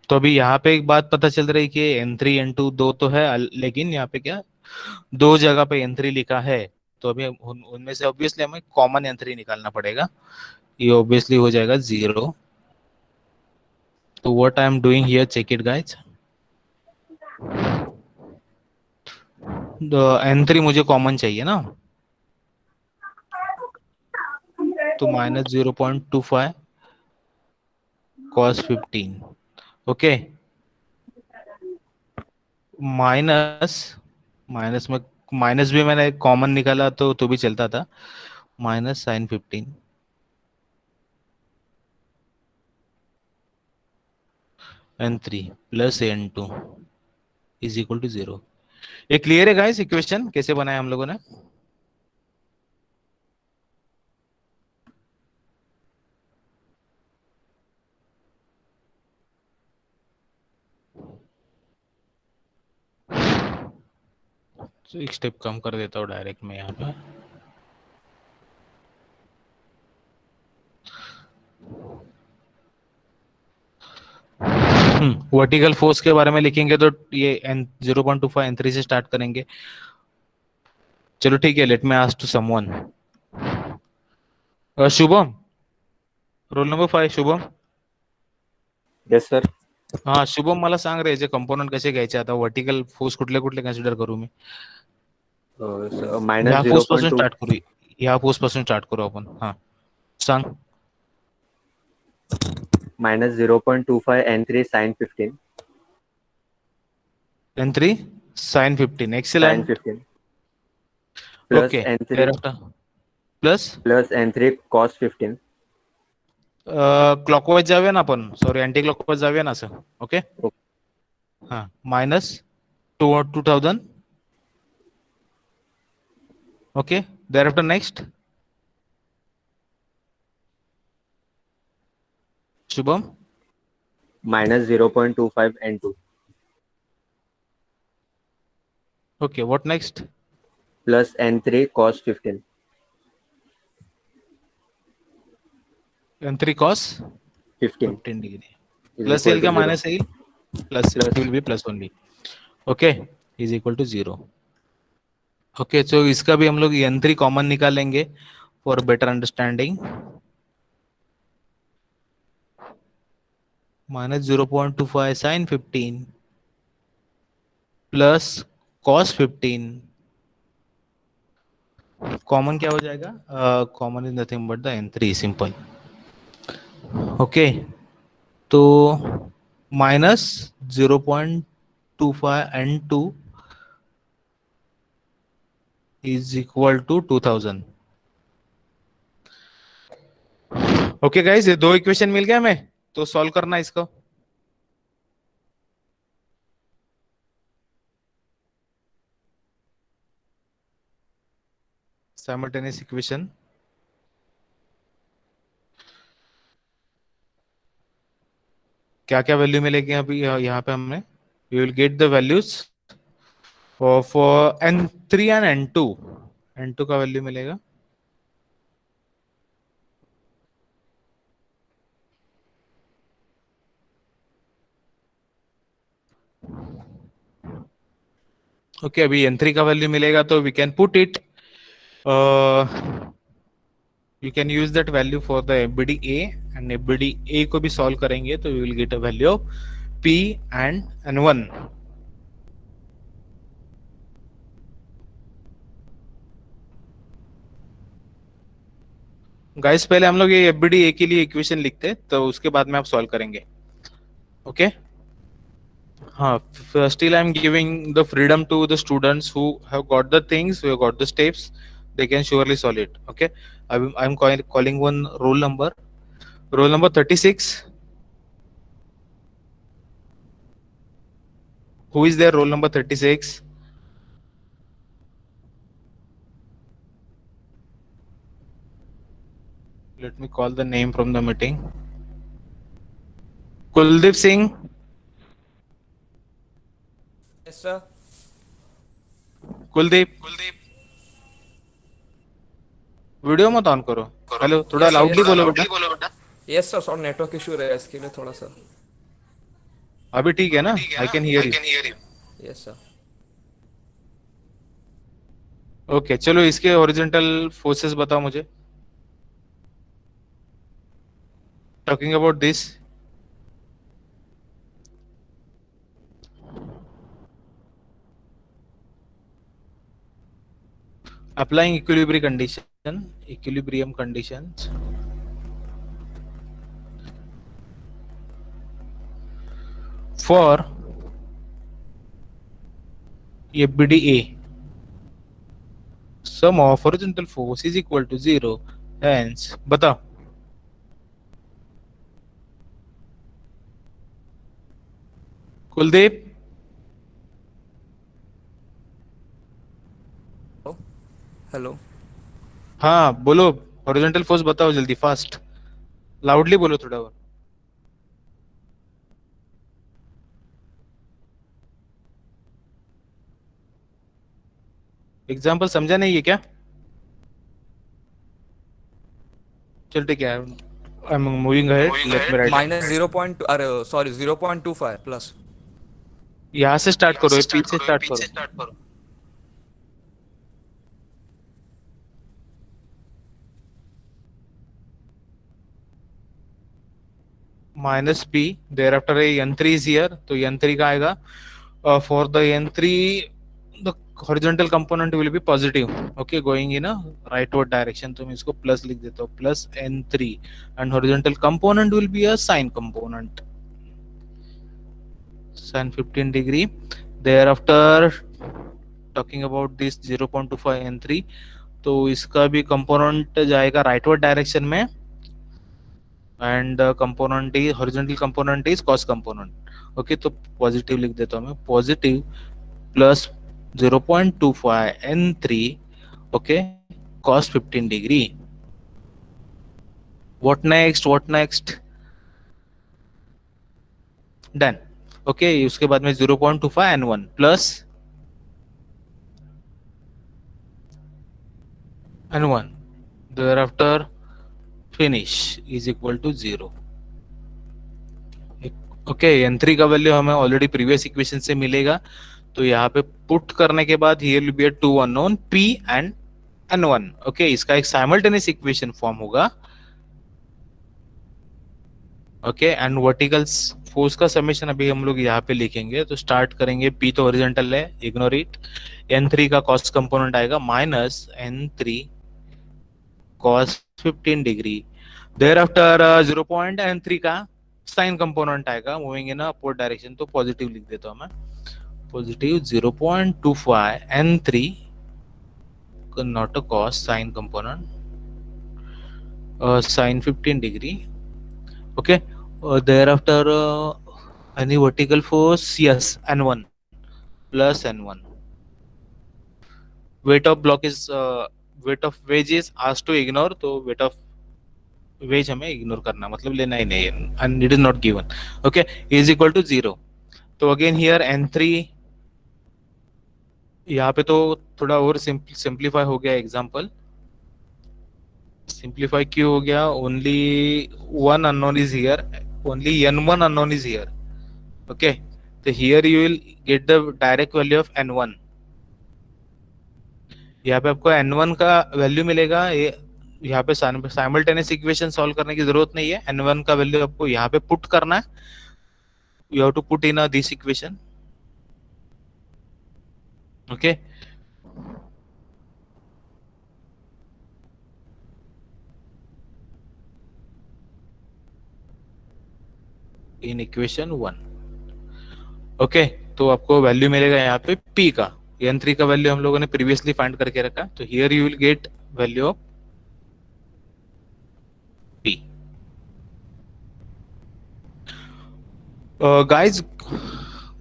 तो अभी यहाँ पे एक बात पता चल रही है कि N3 N2 दो तो है, लेकिन यहाँ पे क्या दो जगह पे n3 लिखा है, तो अभी उनमें से ऑब्वियसली हमें कॉमन n3 निकालना पड़ेगा। ये ऑब्वियसली हो जाएगा 0। तो what I am doing here, check it guys. n3 मुझे कॉमन चाहिए ना, तो -0.25 cos 15। ओके, माइनस माइनस में माइनस भी मैंने कॉमन निकाला तो भी चलता था, minus sine 15 n3 plus n2 is equal to 0। ये क्लियर है गाइस, इक्वेशन कैसे बनाया हम लोगों ने? तो एक स्टेप कम कर देता हूँ डायरेक्ट मैं यहाँ पे। वर्टिकल फोर्स के बारे में लिखेंगे तो ये 0.25 n3 से स्टार्ट करेंगे। चलो ठीक है, let me ask to someone. Shubham, roll number 5 Shubham. Yes sir. हा शुभम, मला सांग रे, जे कंपोनंट कसे घ्यायचे आता, वर्टिकल फोर्स कुठले कुठले कन्सिडर करू मी? ह्या फोर्स पासून -0.2 स्टार्ट करू, ह्या फोर्स पासून स्टार्ट करू आपण। हा सांग। -0.25 n3 sin 15. n3 sin 15, sin excellent. 15 plus okay, n3 thereafter plus plus n3 cos 15. Clockwise जाऊया ना आपण, सॉरी अँटी क्लॉकवाइज जाऊया ना असं। ओके, हा minus 2000। Okay, thereafter next Shubham. -0.25 n2 okay, what next? plus n3 cos 15. n3 cos 15 15 degree. is plus equal L to क्या 0. Minus L? Plus, it will be plus only. Okay, is equal to 0। Okay, तो इसका भी हम लोग n3 common निकालेंगे for better understanding. -0.25 sin 15 plus cos 15, common क्या हो जाएगा? Common is nothing but the n3, simple. Okay, तो -0.25 n2 is equal to 2000। Okay guys, ये दो इक्वेशन मिल गया हमें, तो सॉल्व करना इसको। Simultaneous equation. क्या क्या वैल्यू मिलेगी अभी यहाँ पे हमें? We will get the values of n3 and n2। n2 का वैल्यू मिलेगा ओके, अभी n3 का वैल्यू मिलेगा तो we can put it, you can use that value for the FBD A, and FBD A को भी सॉल्व करेंगे तो we will get a value of p and n1। Guys, पहले हम लोग ये एफबीडी ए के लिए इक्वेशन लिखते हैं, तो उसके बाद में आप सॉल्व करेंगे। ओके, हाँ, still I'm giving the freedom to the students who have got the things, who have got the steps, they can surely solve it. Okay, I'm calling one roll number 36. Who is there? Roll number 36. Let me call the name from the meeting. Kuldeep Singh. Yes sir. Kuldeep, video मत on करो। Hello, थोड़ा loudly बोलो बेटा। Yes sir, और network issue रहा है इसके लिए थोड़ा सा। अभी ठीक है ना? I can hear you. Yes sir. Okay चलो इसके हॉरिजॉन्टल फोर्सेस बताओ मुझे. Talking about this, applying equilibrium conditions for FBDA, sum of horizontal force is equal to 0. Hence, बताओ. कुलदीप. हेलो. हाँ बोलो, हॉरिजॉन्टल फोर्स बताओ जल्दी, फास्ट, लाउडली बोलो थोड़ा और. एग्जाम्पल समझा नहीं है क्या? चल ठीक है, I am moving ahead, late me right. Minus 0. अरे सॉरी 0.25 प्लस. यहाँ से स्टार्ट करो, पी से स्टार्ट करो. Minus P, thereafter n3 is here, तो n3 का आएगा. For the n3 the horizontal component will be positive, okay, going in a rightward direction, तो मैं इसको प्लस लिख देता हूँ, plus n3, and horizontal component will be a sine component, sine 15 degree. Thereafter talking about this 0.25 n3, तो इसका भी component जाएगा राइटवर्ड डायरेक्शन में, and component is horizontal component is cos component. Okay, तो पॉजिटिव लिख देता हूँ मैं, positive plus 0.25 n3, okay, cos 15 degree. What next? Done. Okay, उसके बाद में 0.25 n1 plus n1, thereafter finish is equal to 0. Okay, n3 का वैल्यू हमें ऑलरेडी प्रीवियस इक्वेशन से मिलेगा, तो यहाँ पे पुट करने के बाद here will be a two unknown p and n1. Okay, इसका एक साइमल्टेनियस इक्वेशन फॉर्म होगा. ओके, एंड वर्टिकल फोर्स का समेशन अभी हम लोग यहाँ पे लिखेंगे. तो स्टार्ट करेंगे, p तो हॉरिजॉन्टल है, इग्नोर इट. n3 का कॉस कंपोनेंट आएगा minus n3 cos 15 degree. Thereafter 0.n3 का साइन कंपोनेंट आएगा मूविंग इन अपवर्ड डायरेक्शन, तो पॉजिटिव लिख देता हूं मैं, positive 0.25 n3 not a cos, sine component, sine 15 degree. Okay, thereafter any vertical force, yes, n1 plus n1. Weight of block is weight of wedge is asked to ignore, तो weight of wedge हमें ignore करना, मतलब लेना ही नहीं है, and it is not given. Okay, is equal to 0. तो again here n3, यहाँ पे तो थोड़ा और सिंप्लीफाई हो गया एग्जांपल. सिंप्लीफाई क्यों हो गया? Only one unknown is here, only n1 unknown is here. Okay, तो here you will get the direct value of n1. यहाँ पे आपको n1 का वैल्यू मिलेगा. यहाँ पे साइमल्टेनियस इक्वेशन सॉल्व करने की जरूरत नहीं है, n1 का वैल्यू आपको यहाँ पे पुट करना है. You have to put in this equation. Okay, in equation 1. Okay, तो आपको वैल्यू मिलेगा यहाँ पे p का. n3 का वैल्यू हम लोगों ने प्रीवियसली फाइंड करके रखा, तो here you will get value of p. Guys,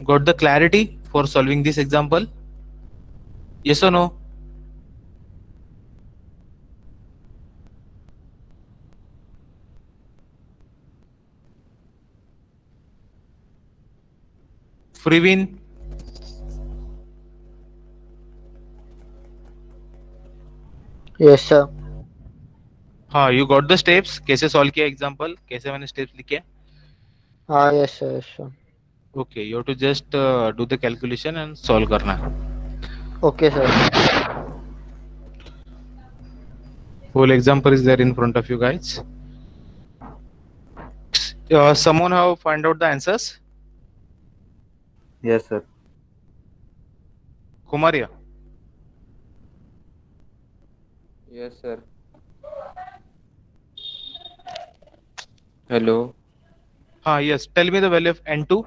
got the clarity for solving this example? Yes or no? Freewin? Yes sir. हाँ, you got the steps. कैसे solve किया example? कैसे मैंने steps लिखे? हाँ, yes sir. Okay, you have to just do the calculation and solve करना. Okay sir. Whole example is there in front of you guys. Someone have find out the answers? Yes, sir. Kumaria. Yes, sir. Hello. Yes. Tell me the value of N2.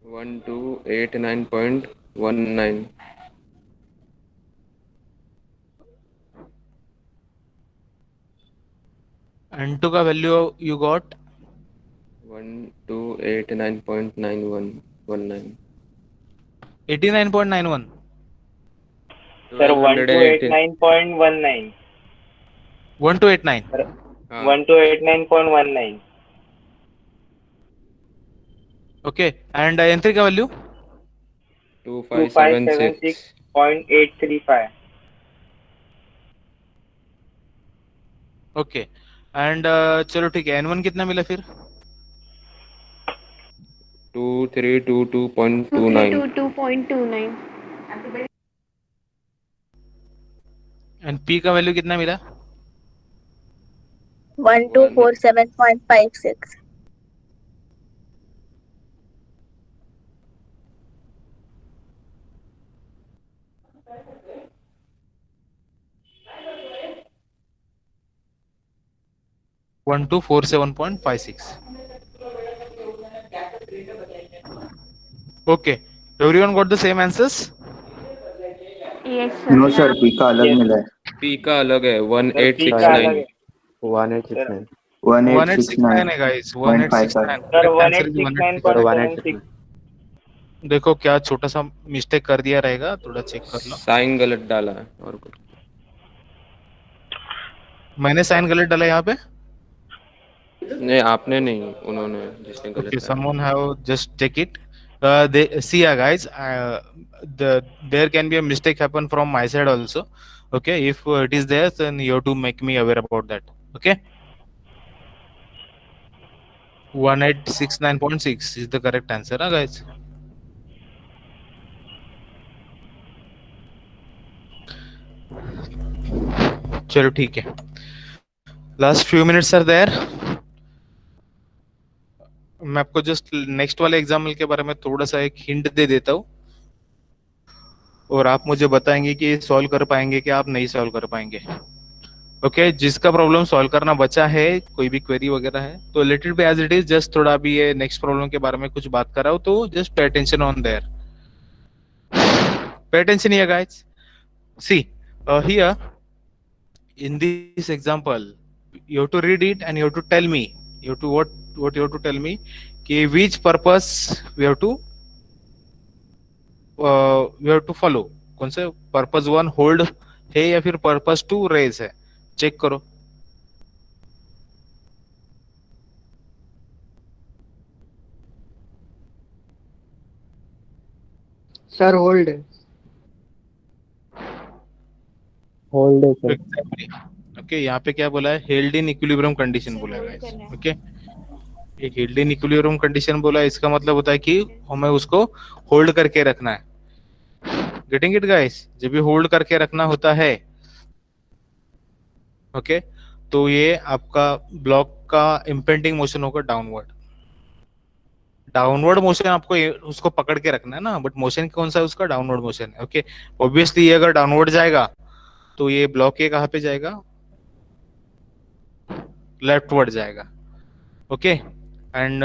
1289.19. N2 का value you got 1289.9119. 89.91. Sir, 1289.19. 1289. Sir, 1289.19. Okay. And N3 का value 2576. 2576.835. Okay. And चलो ठीक है, N1 कितना मिला फिर? 2322.29. 232.29. And P का value कितना मिला? 1247.56. One two 47.56. Okay. Everyone got the same answers? Yes, sir. No sir P का अलग मिला है P का अलग है Sir, P का 1869. अलग है. 1869. 1869 है guys. 1869. Sir, Correct answer is 1869.76. देखो क्या छोटा सा मिस्टेक कर दिया रहेगा, थोड़ा चेक कर लो. साइन गलत डाला है और कुछ. मैंने साइन गलत डाला यहाँ पे. नहीं, आपने नहीं, उन्होंने जिसने गलत Okay, डाला. someone have just check it. They see, guys. There can be a mistake happen from my side also. Okay, if it is there, then you have to make me aware about that. Okay. 1869.6 is the correct answer, guys. चलो ठीक है. Last few minutes are there. मैं आपको just next वाले example के बारे में थोड़ा सा एक हिंट दे देता हूँ और आप मुझे बताएंगे कि सॉल्व कर पाएंगे कि आप नहीं सॉल्व कर पाएंगे. ओके, जिसका प्रॉब्लम सॉल्व करना बचा है, कोई भी क्वेरी वगैरह है, तो let it be as it is. Just थोड़ा भी ये नेक्स्ट प्रॉब्लम के बारे में कुछ बात कर रहा हूँ, तो just pay attention on their. Pay attention here guys. See here in this example you have to read it and you have to tell me, you have to what you have to tell me कि which purpose we have to follow. कौन से purpose 1 hold है या फिर purpose 2 raise है, check करो. Sir hold है. Hold है सर. Exactly. ओके, यहाँ पे क्या बोला है? हेल्ड इन इक्विलिब्रियम कंडीशन बोला है. ओके, एक हेल्ड इन इक्विलिब्रियम कंडीशन बोला है, इसका मतलब होता है कि हमें उसको होल्ड करके रखना है. Getting it guys? जब भी होल्ड करके रखना होता है, ओके, तो ये आपका ब्लॉक का इम्पेंडिंग मोशन होगा डाउनवर्ड. डाउनवर्ड मोशन आपको उसको पकड़ के रखना है ना, बट मोशन कौन सा है उसका? डाउनवर्ड मोशन है. ओके, ऑब्वियसली अगर डाउनवर्ड जाएगा तो ये ब्लॉक ये कहाँ पे जाएगा? लेफ्टवर्ड जाएगा. ओके, एंड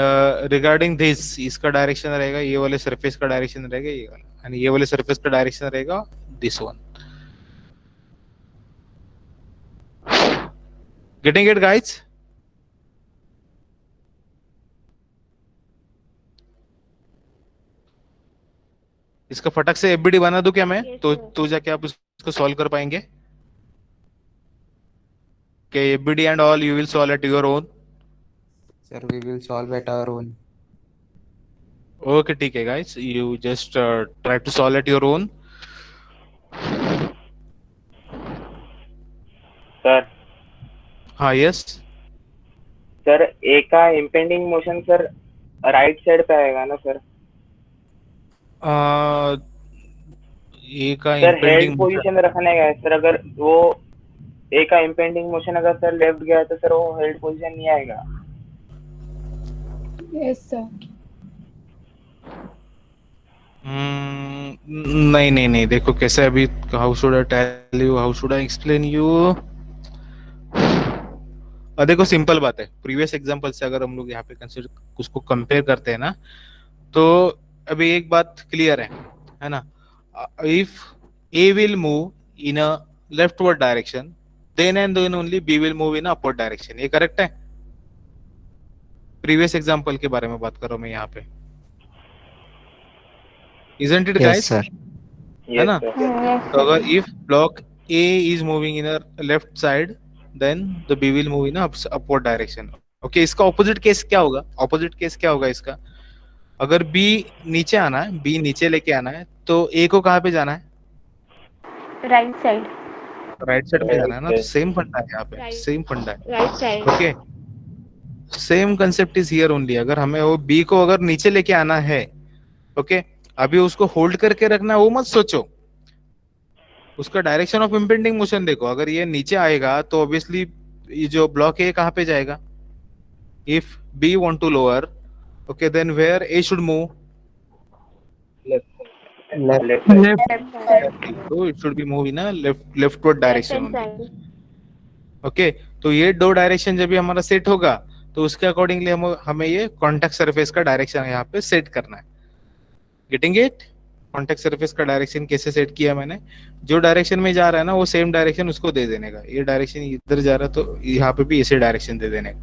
रिगार्डिंग दिस, इसका डायरेक्शन रहेगा, ये वाले सरफेस का डायरेक्शन रहेगा ये वाला, एंड ये वाले सरफेस का डायरेक्शन रहेगा this one. Getting it guys? इसका फटक से एफबीडी बना दूं क्या मैं? तो जाके आप उसको सॉल्व कर पाएंगे. Okay, FBD and all you will solve at your own. Sir, we will solve at our own. Okay, ठीक है guys. You just try to solve at your own. Sir. हाँ, yes. सर, ए का impending motion sir right side पे आएगा ना sir? ए का sir held impending position रखने का है सर. अगर वो ए का इम्पेंडिंग मोशन अगर सर लेफ्ट गया तो सर वो हेल्ड पोजीशन नहीं आएगा। Yes sir. नहीं नहीं नहीं, देखो कैसे अभी, how should I tell you, how should I explain you. देखो सिंपल बात है, प्रीवियस एग्जांपल से अगर हम लोग यहाँ पे कंसिडर उसको कंपेयर करते हैं ना, तो अभी एक बात क्लियर है ना। If A will move in a leftward direction, then and then only B will move in upward direction. ये करेक्ट है? प्रीवियस एग्जांपल के बारे में बात कर रहा हूं मैं यहाँ पे, isn't it Yes, guys? sir. है ना? Yes, तो अगर sir. if block A is moving in a left side, then the B will move in a upward direction. Okay, इसका ऑपोजिट केस क्या होगा? ऑपोजिट केस क्या होगा इसका? अगर B नीचे आना है, B नीचे लेके आना है, तो A को कहाँ पे जाना है? Right side. राइट साइड पे जाना है ना। तो सेम फंडा है यहाँ पे, सेम फंडा है। Right side. Okay, same concept is here only. अगर हमें वो B को अगर नीचे लेके आना है, ओके, अभी उसको होल्ड करके रखना है वो मत सोचो, उसका डायरेक्शन ऑफ इम्पेंडिंग मोशन देखो। अगर ये नीचे आएगा तो ऑब्वियसली ये जो ब्लॉक है कहाँ पे जाएगा? If B want to lower, okay, then where A should move? Left. Left side. तो it should be move in a leftward Left direction hand only. side. Okay, तो ये दो डायरेक्शन जब भी हमारा सेट होगा तो उसके अकॉर्डिंगली हमें ये कॉन्टेक्ट सरफेस का डायरेक्शन यहाँ पे सेट करना है। Getting it? कॉन्टेक्ट सरफेस का डायरेक्शन कैसे सेट किया मैंने? जो डायरेक्शन में जा रहा है ना वो सेम डायरेक्शन उसको दे देने का। ये डायरेक्शन इधर जा रहा है तो यहाँ पे भी ऐसे डायरेक्शन दे देने का।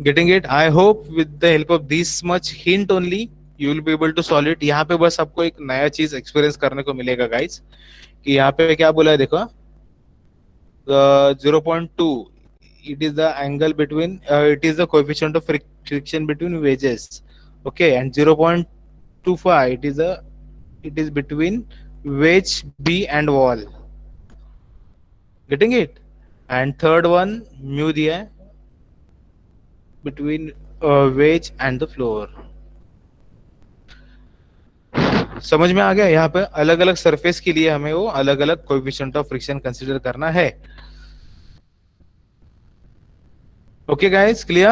Getting it? I hope with the help of this much hint only you will be able to solve it. यहाँ पे बस आपको एक नया चीज एक्सपीरियंस करने को मिलेगा गाइस, कि यहाँ पे क्या बोला है देखो, 0.2 it is the angle between it is the coefficient of friction between wedges, okay, and 0.25 it is between wedge B and wall. Getting it? And third one mu दिया है between wedge and the floor. समझ में आ गया? यहाँ पे अलग अलग surface के लिए हमें वो अलग अलग कोएफिशिएंट ऑफ फ्रिक्शन कंसीडर करना है। Okay guys, clear?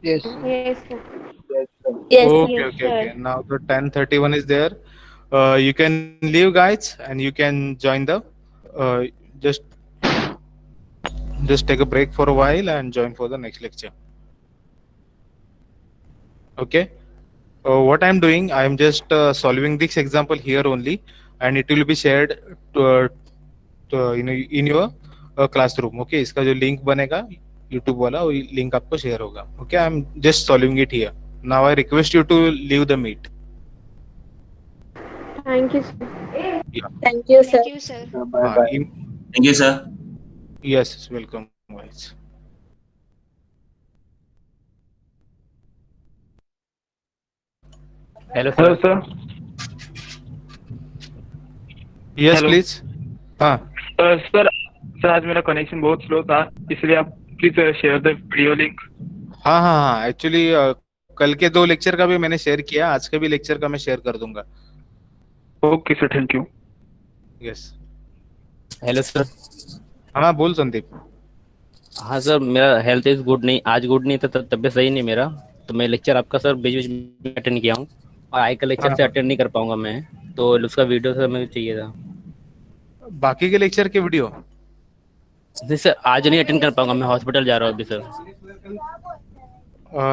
Yes. Yes, sir. Yes. Okay, Yes, okay, sir. okay. Now the 10:31 is there. You can leave guys and you can join the uh, just take a break for a while and join for the next lecture. Okay. What I'm doing, I'm just solving this example here only, and it will be shared in your classroom. Okay, इसका जो link बनेगा YouTube वाला, वो link आपको share होगा। Okay, I'm just solving it here. Now I request you to leave the meet. Thank you, sir. Thank you, sir. Thank you, sir. Bye bye. Thank you, sir. Yes, welcome guys. Hello hello sir. Sir. Yes, Hello. please. हाँ, sir आज मेरा connection बहुत slow था, इसलिए आप please share the video link. हाँ, हाँ, हाँ, एक्चुअली कल के 2 लेक्चर का भी मैंने शेयर किया, आज के भी लेक्चर का मैं शेयर कर दूंगा। Okay sir, thank you. Yes. Hello sir. हाँ, बोल संदीप। हाँ सर, मेरा हेल्थ इज गुड नहीं, आज गुड नहीं था, तबीयत सही नहीं मेरा, तो मैं लेक्चर आपका सर बीच बीच में अटेंड किया हूँ, और आई का लेक्चर से अटेंड नहीं कर पाऊंगा मैं, तो उसका वीडियो सर मुझे चाहिए था। बाकी के लेक्चर के वीडियो? नहीं सर, आज नहीं अटेंड कर पाऊंगा, मैं हॉस्पिटल जा रहा हूँ अभी सर।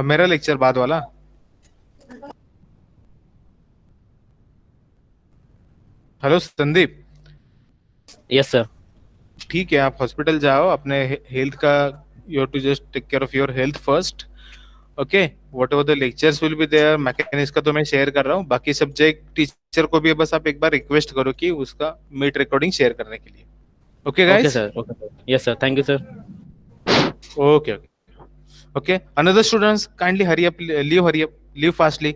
मेरा लेक्चर बाद वाला? हेलो संदीप। Yes sir. ठीक है, आप हॉस्पिटल जाओ, अपने हेल्थ का, you have to just take care of your health first. Okay, whatever the lectures will be there, mechanics का तो मैं शेयर कर रहा हूँ, बाकी सब्जेक्ट टीचर को भी बस आप एक बार रिक्वेस्ट करो कि उसका मीट रिकॉर्डिंग शेयर करने के लिए। Okay guys? Okay sir, okay sir, yes sir, thank you sir. Okay, okay. Okay, another students, kindly hurry up, leave fastly.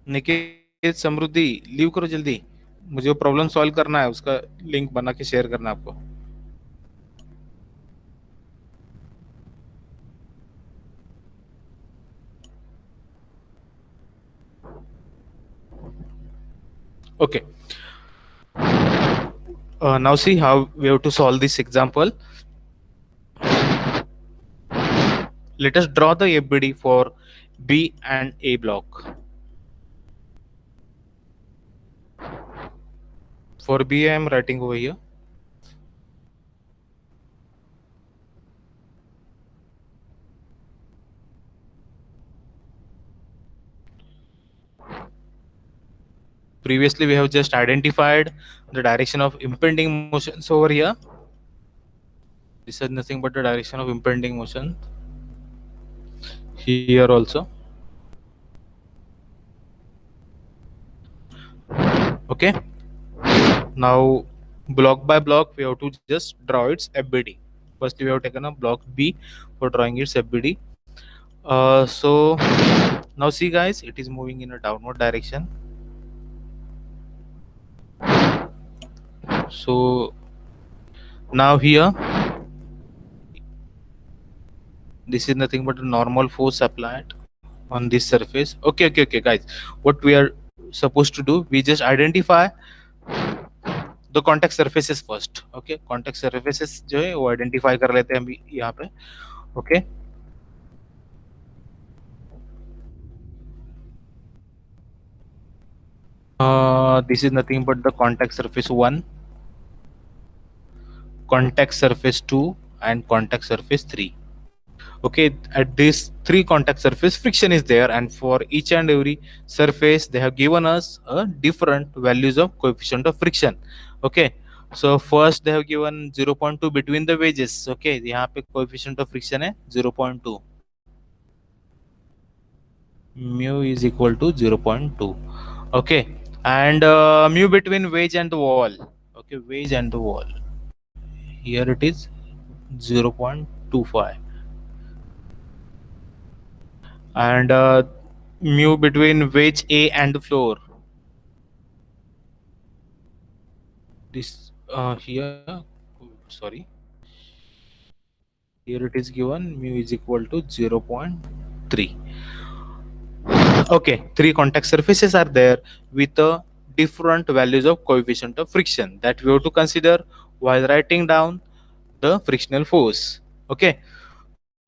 Niket, Samriddhi, leave करो जल्दी, मुझे वो प्रॉब्लम सॉल्व करना है, उसका लिंक बना के शेयर करना है आपको। Okay. Now see how we have to solve this example. Let us draw the FBD for B and A block. For B, I am writing over here. Previously, we have just identified the direction of impending motions over here. This is nothing but the direction of impending motion. Here also. Okay. Now, block by block, we have to just draw its FBD. Firstly, we have taken a block B for drawing its FBD. So now see guys, it is moving in a downward direction. So now here, this is nothing but a normal force applied on this surface. Okay, guys. What we are supposed to do, we just identify the contact surfaces first. Okay, contact surfaces जो है वो identify कर लेते हैं हम यहाँ पे. Okay. This is nothing but the contact surface 1, contact surface 2, and contact surface 3. Okay, at this 3 contact surface, friction is there, and for each and every surface they have given us a different values of coefficient of friction. Okay, so first they have given 0.2 between the wedges. Okay, यहाँ पे coefficient of friction है 0.2. Mu is equal to 0.2. Okay, and mu between wedge and the wall. Okay, wedge and the wall. Here it is 0.25. And mu between wedge A and the floor. This here, sorry. Here it is given mu is equal to 0.3. Okay, 3 contact surfaces are there with different values of coefficient of friction that we have to consider while writing down the frictional force. Okay,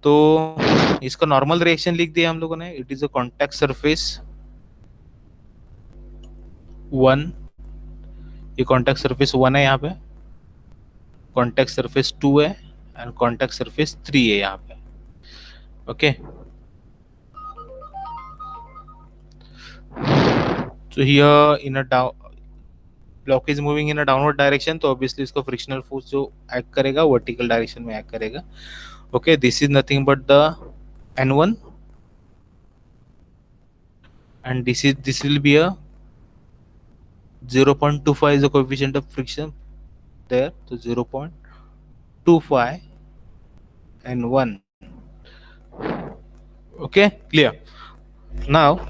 तो इसका normal reaction लिख दिया हम लोगों ने. It is a contact surface 1, ये contact surface 1 है यहाँ पे, कॉन्टैक्ट सरफेस 2 है एंड कॉन्टैक्ट सरफेस 3 है यहाँ पे. Okay, so here in a block is moving in a downward direction, तो obviously इसको frictional force जो act करेगा vertical direction में act करेगा. Okay, this is nothing but the N1, and this will be a 0.25 is the coefficient of friction there, so 0.25 N1. Okay, clear. Now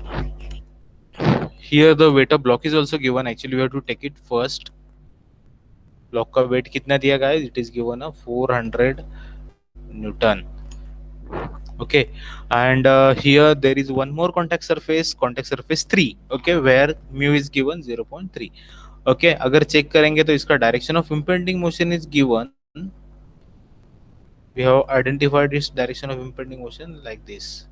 here the weight of block is also given. Actually we have to take it first. Block का weight कितना दिया guys? It is given a 400 Newton. Okay, and here there is one more contact surface 3. Okay, where mu is given 0.3. Okay, अगर check करेंगे तो इसका direction of impending motion is given. We have identified its direction of impending motion like this.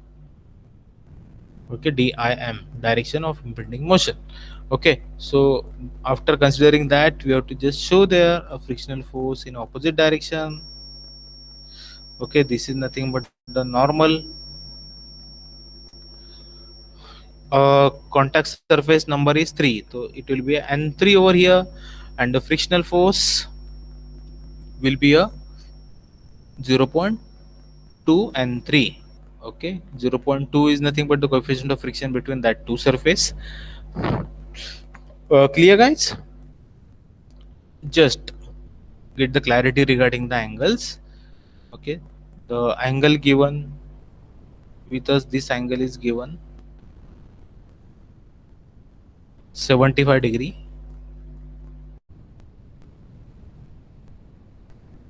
Okay, DIM, direction of impending motion. Okay, so after considering that, we have to just show there a frictional force in opposite direction. Okay, this is nothing but the normal contact surface number is 3, so it will be N3 over here, and the frictional force will be a 0.2 and 3. Okay, 0.2 is nothing but the coefficient of friction between that two surface. Clear guys? Just get the clarity regarding the angles. Okay, the angle given with us, this angle is given 75 degree.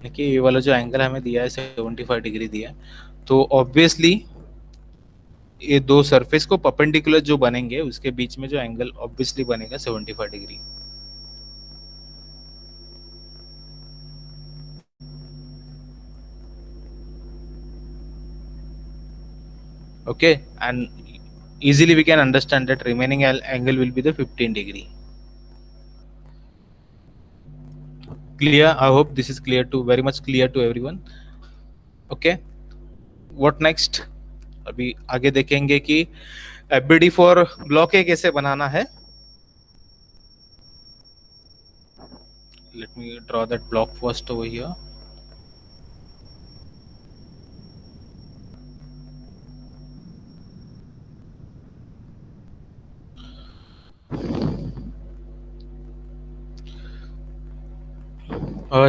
देखिए ये वाला जो angle हमें दिया है 75 degree दिया है, तो ऑब्वियसली ये दो सरफेस को परपेंडिकुलर जो बनेंगे उसके बीच में जो एंगल ऑब्वियसली बनेगा 75 degree. Okay, and easily we can understand that remaining angle will be the 15 degree. Clear? I hope this is clear to very much clear to everyone. Okay, what next? अभी आगे देखेंगे कि FBD for block A कैसे बनाना है. Let me draw that block first over here.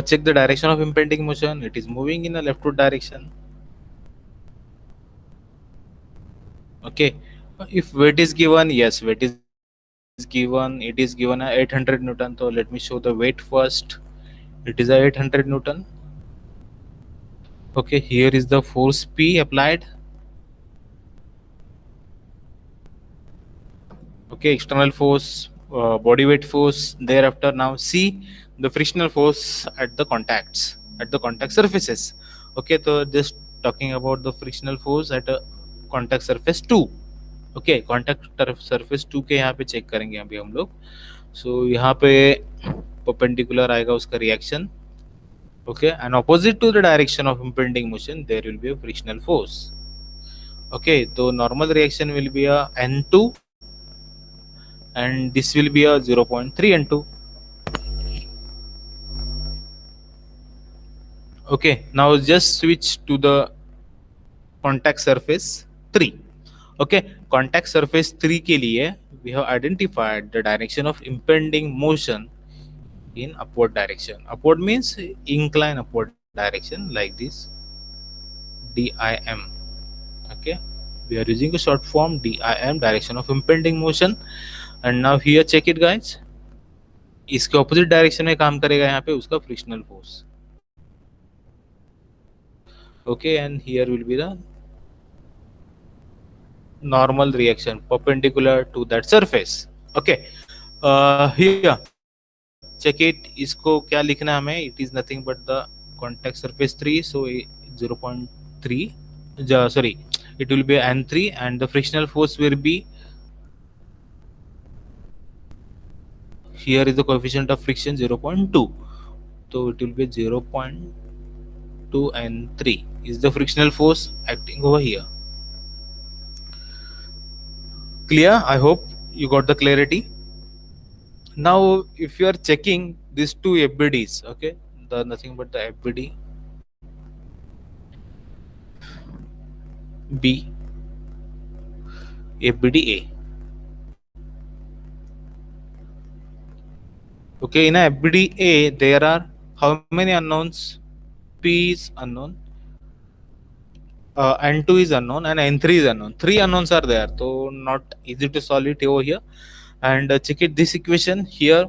Check the direction of impending motion. It is moving in a leftward direction. Okay, if weight is given, yes, weight is given. It is given a 800 Newton. So let me show the weight first. It is a 800 Newton. Okay, here is the force P applied. Okay, external force, body weight force. Thereafter, now see the frictional force at the contacts, at the contact surfaces. Okay, so just talking about the frictional force at a contact surface 2. Okay, contact surface 2 के यहाँ पे check करेंगे अभी हम लोग. So यहाँ पे perpendicular आएगा उसका reaction. Okay, and opposite to the direction of impending motion, there will be a frictional force. Okay, so normal reaction will be a N2, and this will be a 0.3 N2. Okay, now just switch to the contact surface 3. Okay, contact surface 3 के लिए we have identified the direction of impending motion in upward direction. Upward means incline upward direction, like this, DIM. Okay, we are using a short form DIM, direction of impending motion. And now here check it guys, इसके opposite direction में काम करेगा यहाँ पे उसका frictional force. Okay, and here will be the normal reaction perpendicular to that surface. Okay, here check it, इसको क्या लिखना है हमें, it is nothing but the contact surface 3, so 0.3, sorry, it will be N3, and the frictional force will be, here is the coefficient of friction 0.2, so it will be 0.2 N3 is the frictional force acting over here. Clear? I hope you got the clarity. Now if you are checking these two FBDs, okay, the nothing but the FBD B, FBD A. Okay, in a FBD A there are how many unknowns? P is unknown, N2 is unknown, and N3 is unknown. 3 unknowns are there, so not easy to solve it over here. And check it this equation here,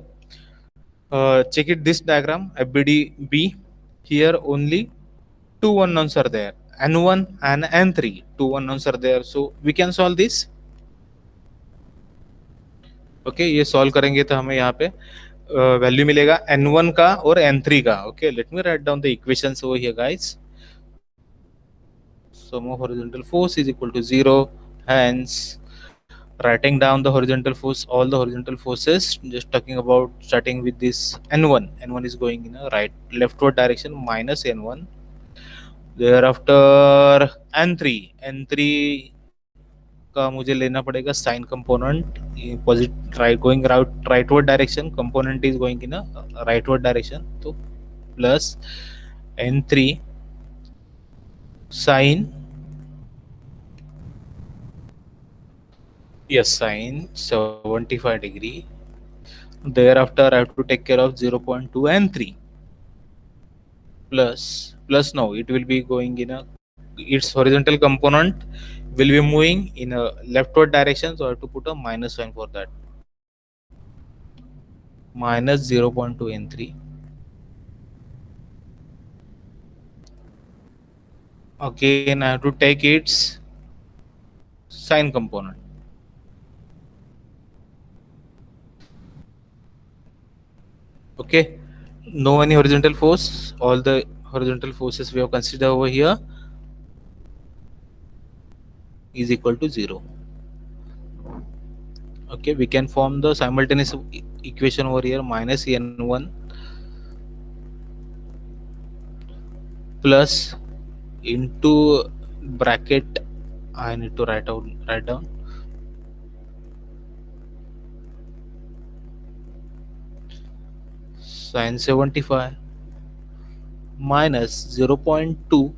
check it this diagram, FBD B, here only 2 unknowns are there, N1 and N3, 2 unknowns are there, so we can solve this. Okay, ये solve करेंगे तो हमें यहाँ पे value मिलेगा N1 का और N3 का. Okay, let me write down the equations over here guys. Sum of horizontal force is equal to 0, hence writing down the horizontal force, all the horizontal forces, just talking about starting with this N1. N1 is going in a leftward direction, minus N1. Thereafter N3, N3 का मुझे लेना पड़ेगा sign component, going rightward direction, component is going in a rightward direction, तो plus N3 sin, yes, sin 75 degree. Thereafter I have to take care of 0.2 N3 plus no, it will be going in a, its horizontal component will be moving in a leftward direction, so I have to put a minus sign for that, minus 0.2 N3. Again I have to take its sine component. Okay, no any horizontal force. All the horizontal forces we have considered over here is equal to 0. Okay, we can form the simultaneous equation over here, minus n1 plus into bracket, I need to write down sine 75 minus 0.2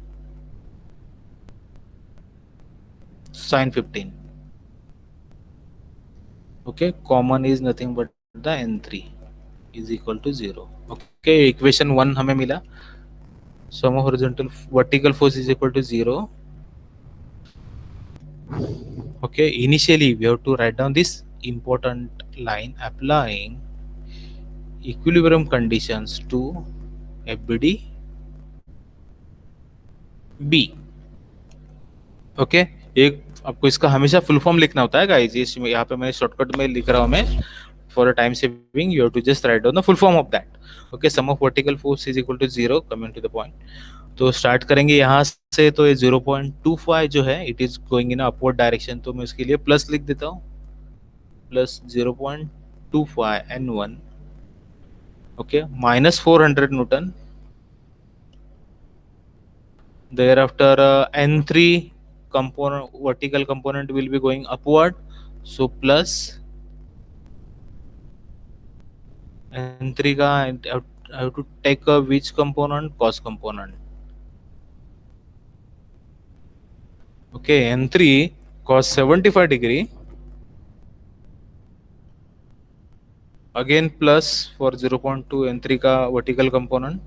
sine 15. Okay, common is nothing but the n3 is equal to 0. Okay, equation 1 हमें मिला. Sum of horizontal vertical force is equal to 0. Okay, initially we have to write down this important line: applying equilibrium conditions to FBD B. Okay, एक आपको इसका हमेशा full form लिखना होता है guys. ये यहाँ पे मैंने शॉर्टकट में लिख रहा हूँ मैं. For time saving you have to just write down the full form of that. Okay, sum of vertical force is equal to 0. Coming to the point, तो स्टार्ट करेंगे यहाँ से. तो ये 0.25 जो है it is going in upward direction, तो मैं उसके लिए प्लस लिख देता हूँ, plus 0.25 n1. Okay, minus 400 Newton. Thereafter n3 component, vertical component will be going upward, so plus n3 का I have to take a which component? Cos component. Okay, n3 cos 75 degree, again plus for 0.2 n3 का vertical component,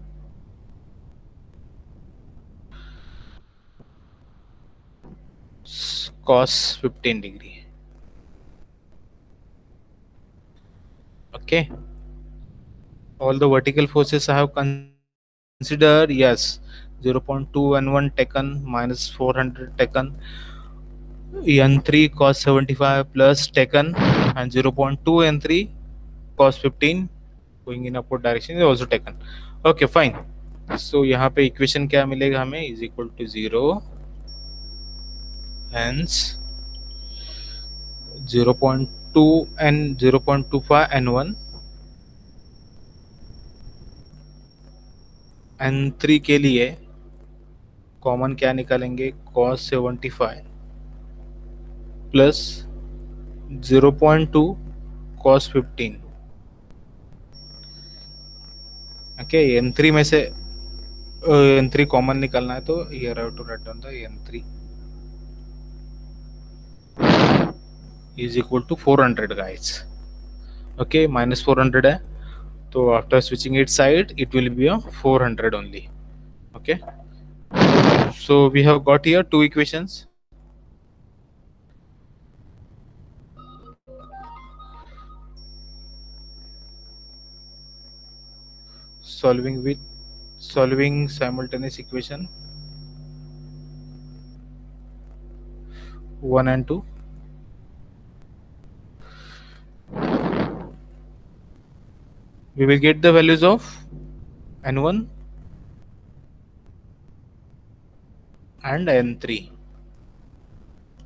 cos 15 degree. Okay, all the vertical forces I have considered. Yes, 0.2 n1 taken, minus 400 taken, n3 cos 75 plus taken, and 0.2 n3 cos 15 going in upward direction is also taken. Okay, fine. So यहाँ पे equation क्या मिलेगा हमें? is equal to 0. Hence 0.2 and 0.25 n1, n3 के लिए common क्या निकालेंगे? cos 75 plus 0.2 cos 15. Okay, n3 में से n3 कॉमन निकालना है, तो here I have to write down the n3 is equal to 400 guys. Okay, minus 400 है, तो after switching it side it will be a 400 only. Okay, so we have got here two equations. Solving simultaneous equation 1 and 2. We will get the values of n1 and n3.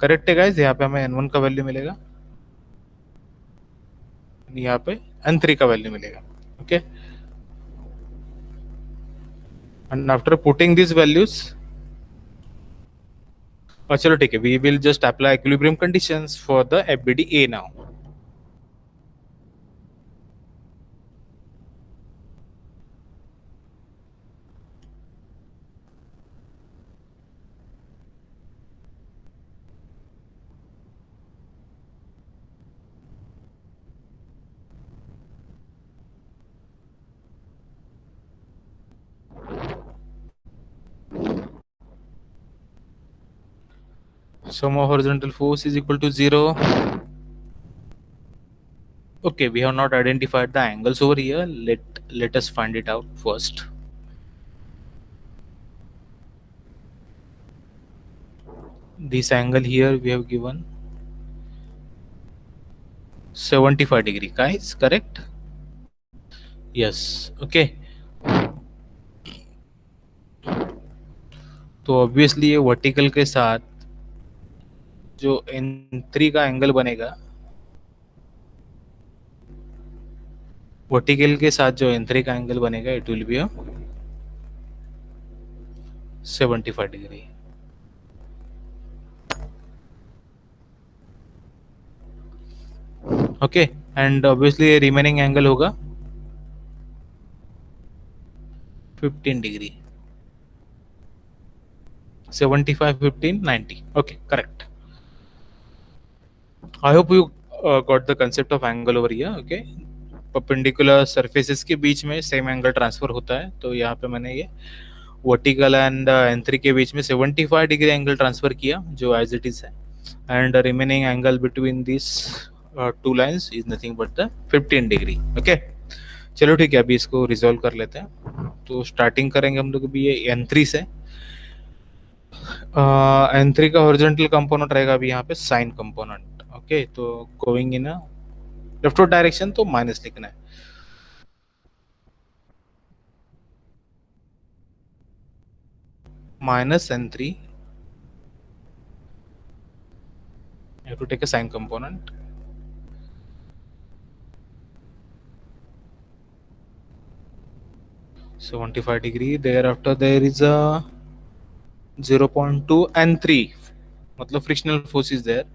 Correct है guys, यहाँ पे हमें n1 का value मिलेगा, यहाँ पे n3 का value मिलेगा. Okay, and after putting these values, चलो ठीक है, we will just apply equilibrium conditions for the FBD A now. Sum of horizontal force is equal to 0. Okay, we have not identified the angles over here. Let us find it out first. This angle here we have given 75 degree, guys, correct? Yes. Okay, तो obviously ये vertical के साथ जो N3 का angle बनेगा, vertical के साथ जो N3 का एंगल बनेगा, it will B 75 degree. Okay, and obviously remaining angle होगा 15 degree. 75, 15, 90. Okay, correct. I hope you got the concept of angle over here. Okay, perpendicular surfaces के बीच में सेम एंगल ट्रांसफर होता है, तो यहाँ पे मैंने ये वर्टिकल एंड N3 के बीच में 75 डिग्री एंगल ट्रांसफर किया, जो एज इट इज है, and remaining angle between this two lines is nothing but the 15 degree. Okay, चलो ठीक है, अभी इसको रिजॉल्व कर लेते हैं. तो स्टार्टिंग करेंगे हम लोग अभी ये N3 से. N3 का हॉरिजॉन्टल कंपोनेंट रहेगा अभी यहाँ पे साइन कंपोनेंट. ओके, तो गोइंग इन लेफ्टवर्ड डायरेक्शन, तो माइनस लिखना है. Minus N3, you have to take a sine component. So 75 degree. Thereafter there is a 0.2 N3, मतलब frictional force is there.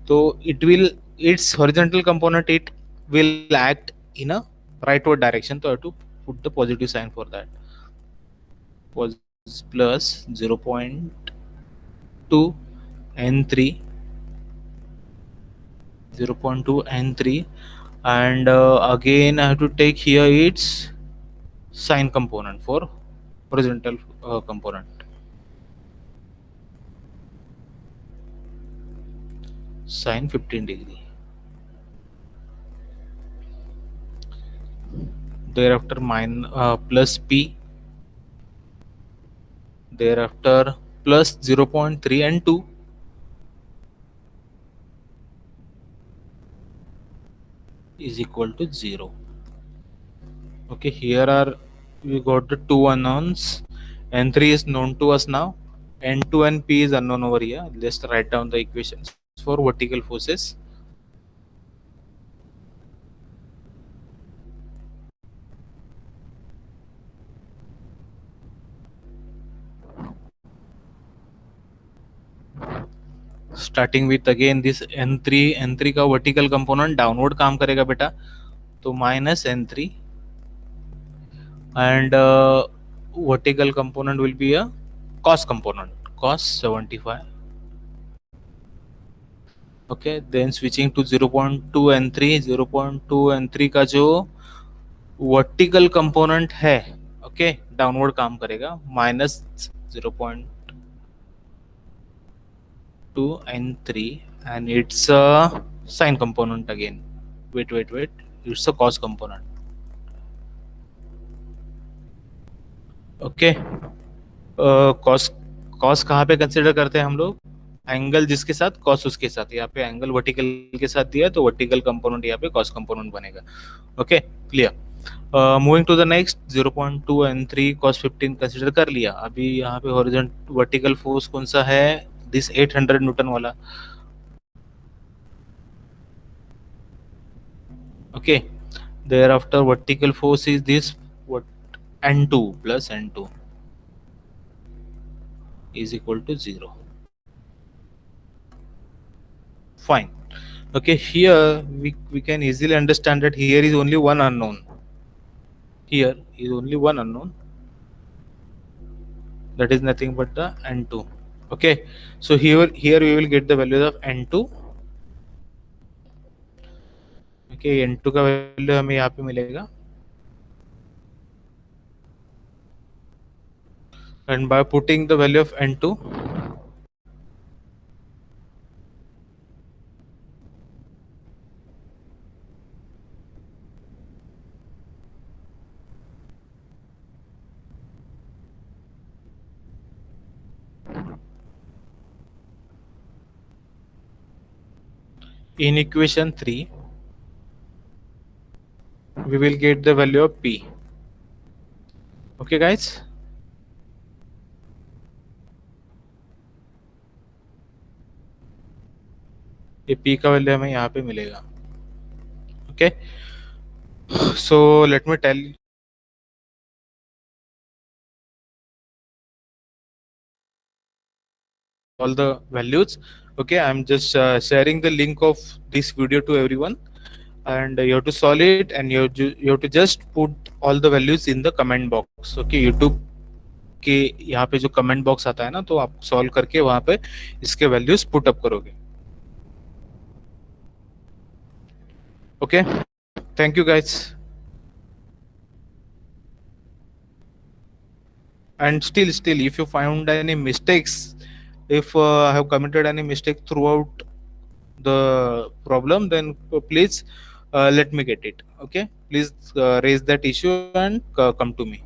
So it will, its horizontal component, it will act in a rightward direction. So I have to put the positive sign for that. Plus 0.2 N3, 0.2 N3, and again I have to take here its sine component for horizontal component. Sine 15 degree. Thereafter plus P. Thereafter plus 0.3 N2. Is equal to 0. Okay, here are, we got the two unknowns. N3 is known to us now. N2 and P is unknown over here. Let's write down the equations for vertical forces. Starting with again this N3 का vertical component downward काम करेगा बेटा, तो minus N3, and vertical component will be a cos component, cos 75. Okay, then switching to 0.2 N3. 0.2 N3 का जो vertical component है, okay, downward काम करेगा, minus 0.2 N3, and it's a sine component again. Wait, it's a cos component. Okay, cos कहाँ पे consider करते हैं हम लोग? एंगल जिसके साथ cos उसके साथ. यहाँ पे एंगल वर्टिकल के साथ दिया है, तो वर्टिकल कंपोनेंट यहाँ पे cos कंपोनेंट बनेगा. Okay, clear. Moving to the next, 0.2 N3 cos 15 consider कर लिया. अभी यहाँ पे हॉरिजॉन्टल वर्टिकल फोर्स कौन सा है? दिस 800 न्यूटन वाला. Okay, thereafter vertical force is this, what, N2 plus N2 is equal to 0. Fine. Okay, here we can easily understand that here is only one unknown. Here is only one unknown, that is nothing but the N2. Okay, so here we will get the values of N2. Okay, N2 का value हमें यहाँ पे मिलेगा, and by putting the value of N2, in equation 3, we will get the value of p. Okay guys, ये p का value हमें यहाँ पे मिलेगा. Okay, so let me tell all the values. Okay, I'm just sharing the link of this video to everyone, and you have to solve it, and you have to just put all the values in the comment box. Okay, YouTube के यहाँ पे जो comment box आता है ना, तो आप solve करके वहां पे इसके वैल्यूज पुट अप करोगे. Okay, thank you guys. And still if you found any mistakes, if I have committed any mistake throughout the problem, then please let me get it. Okay, please raise that issue and come to me.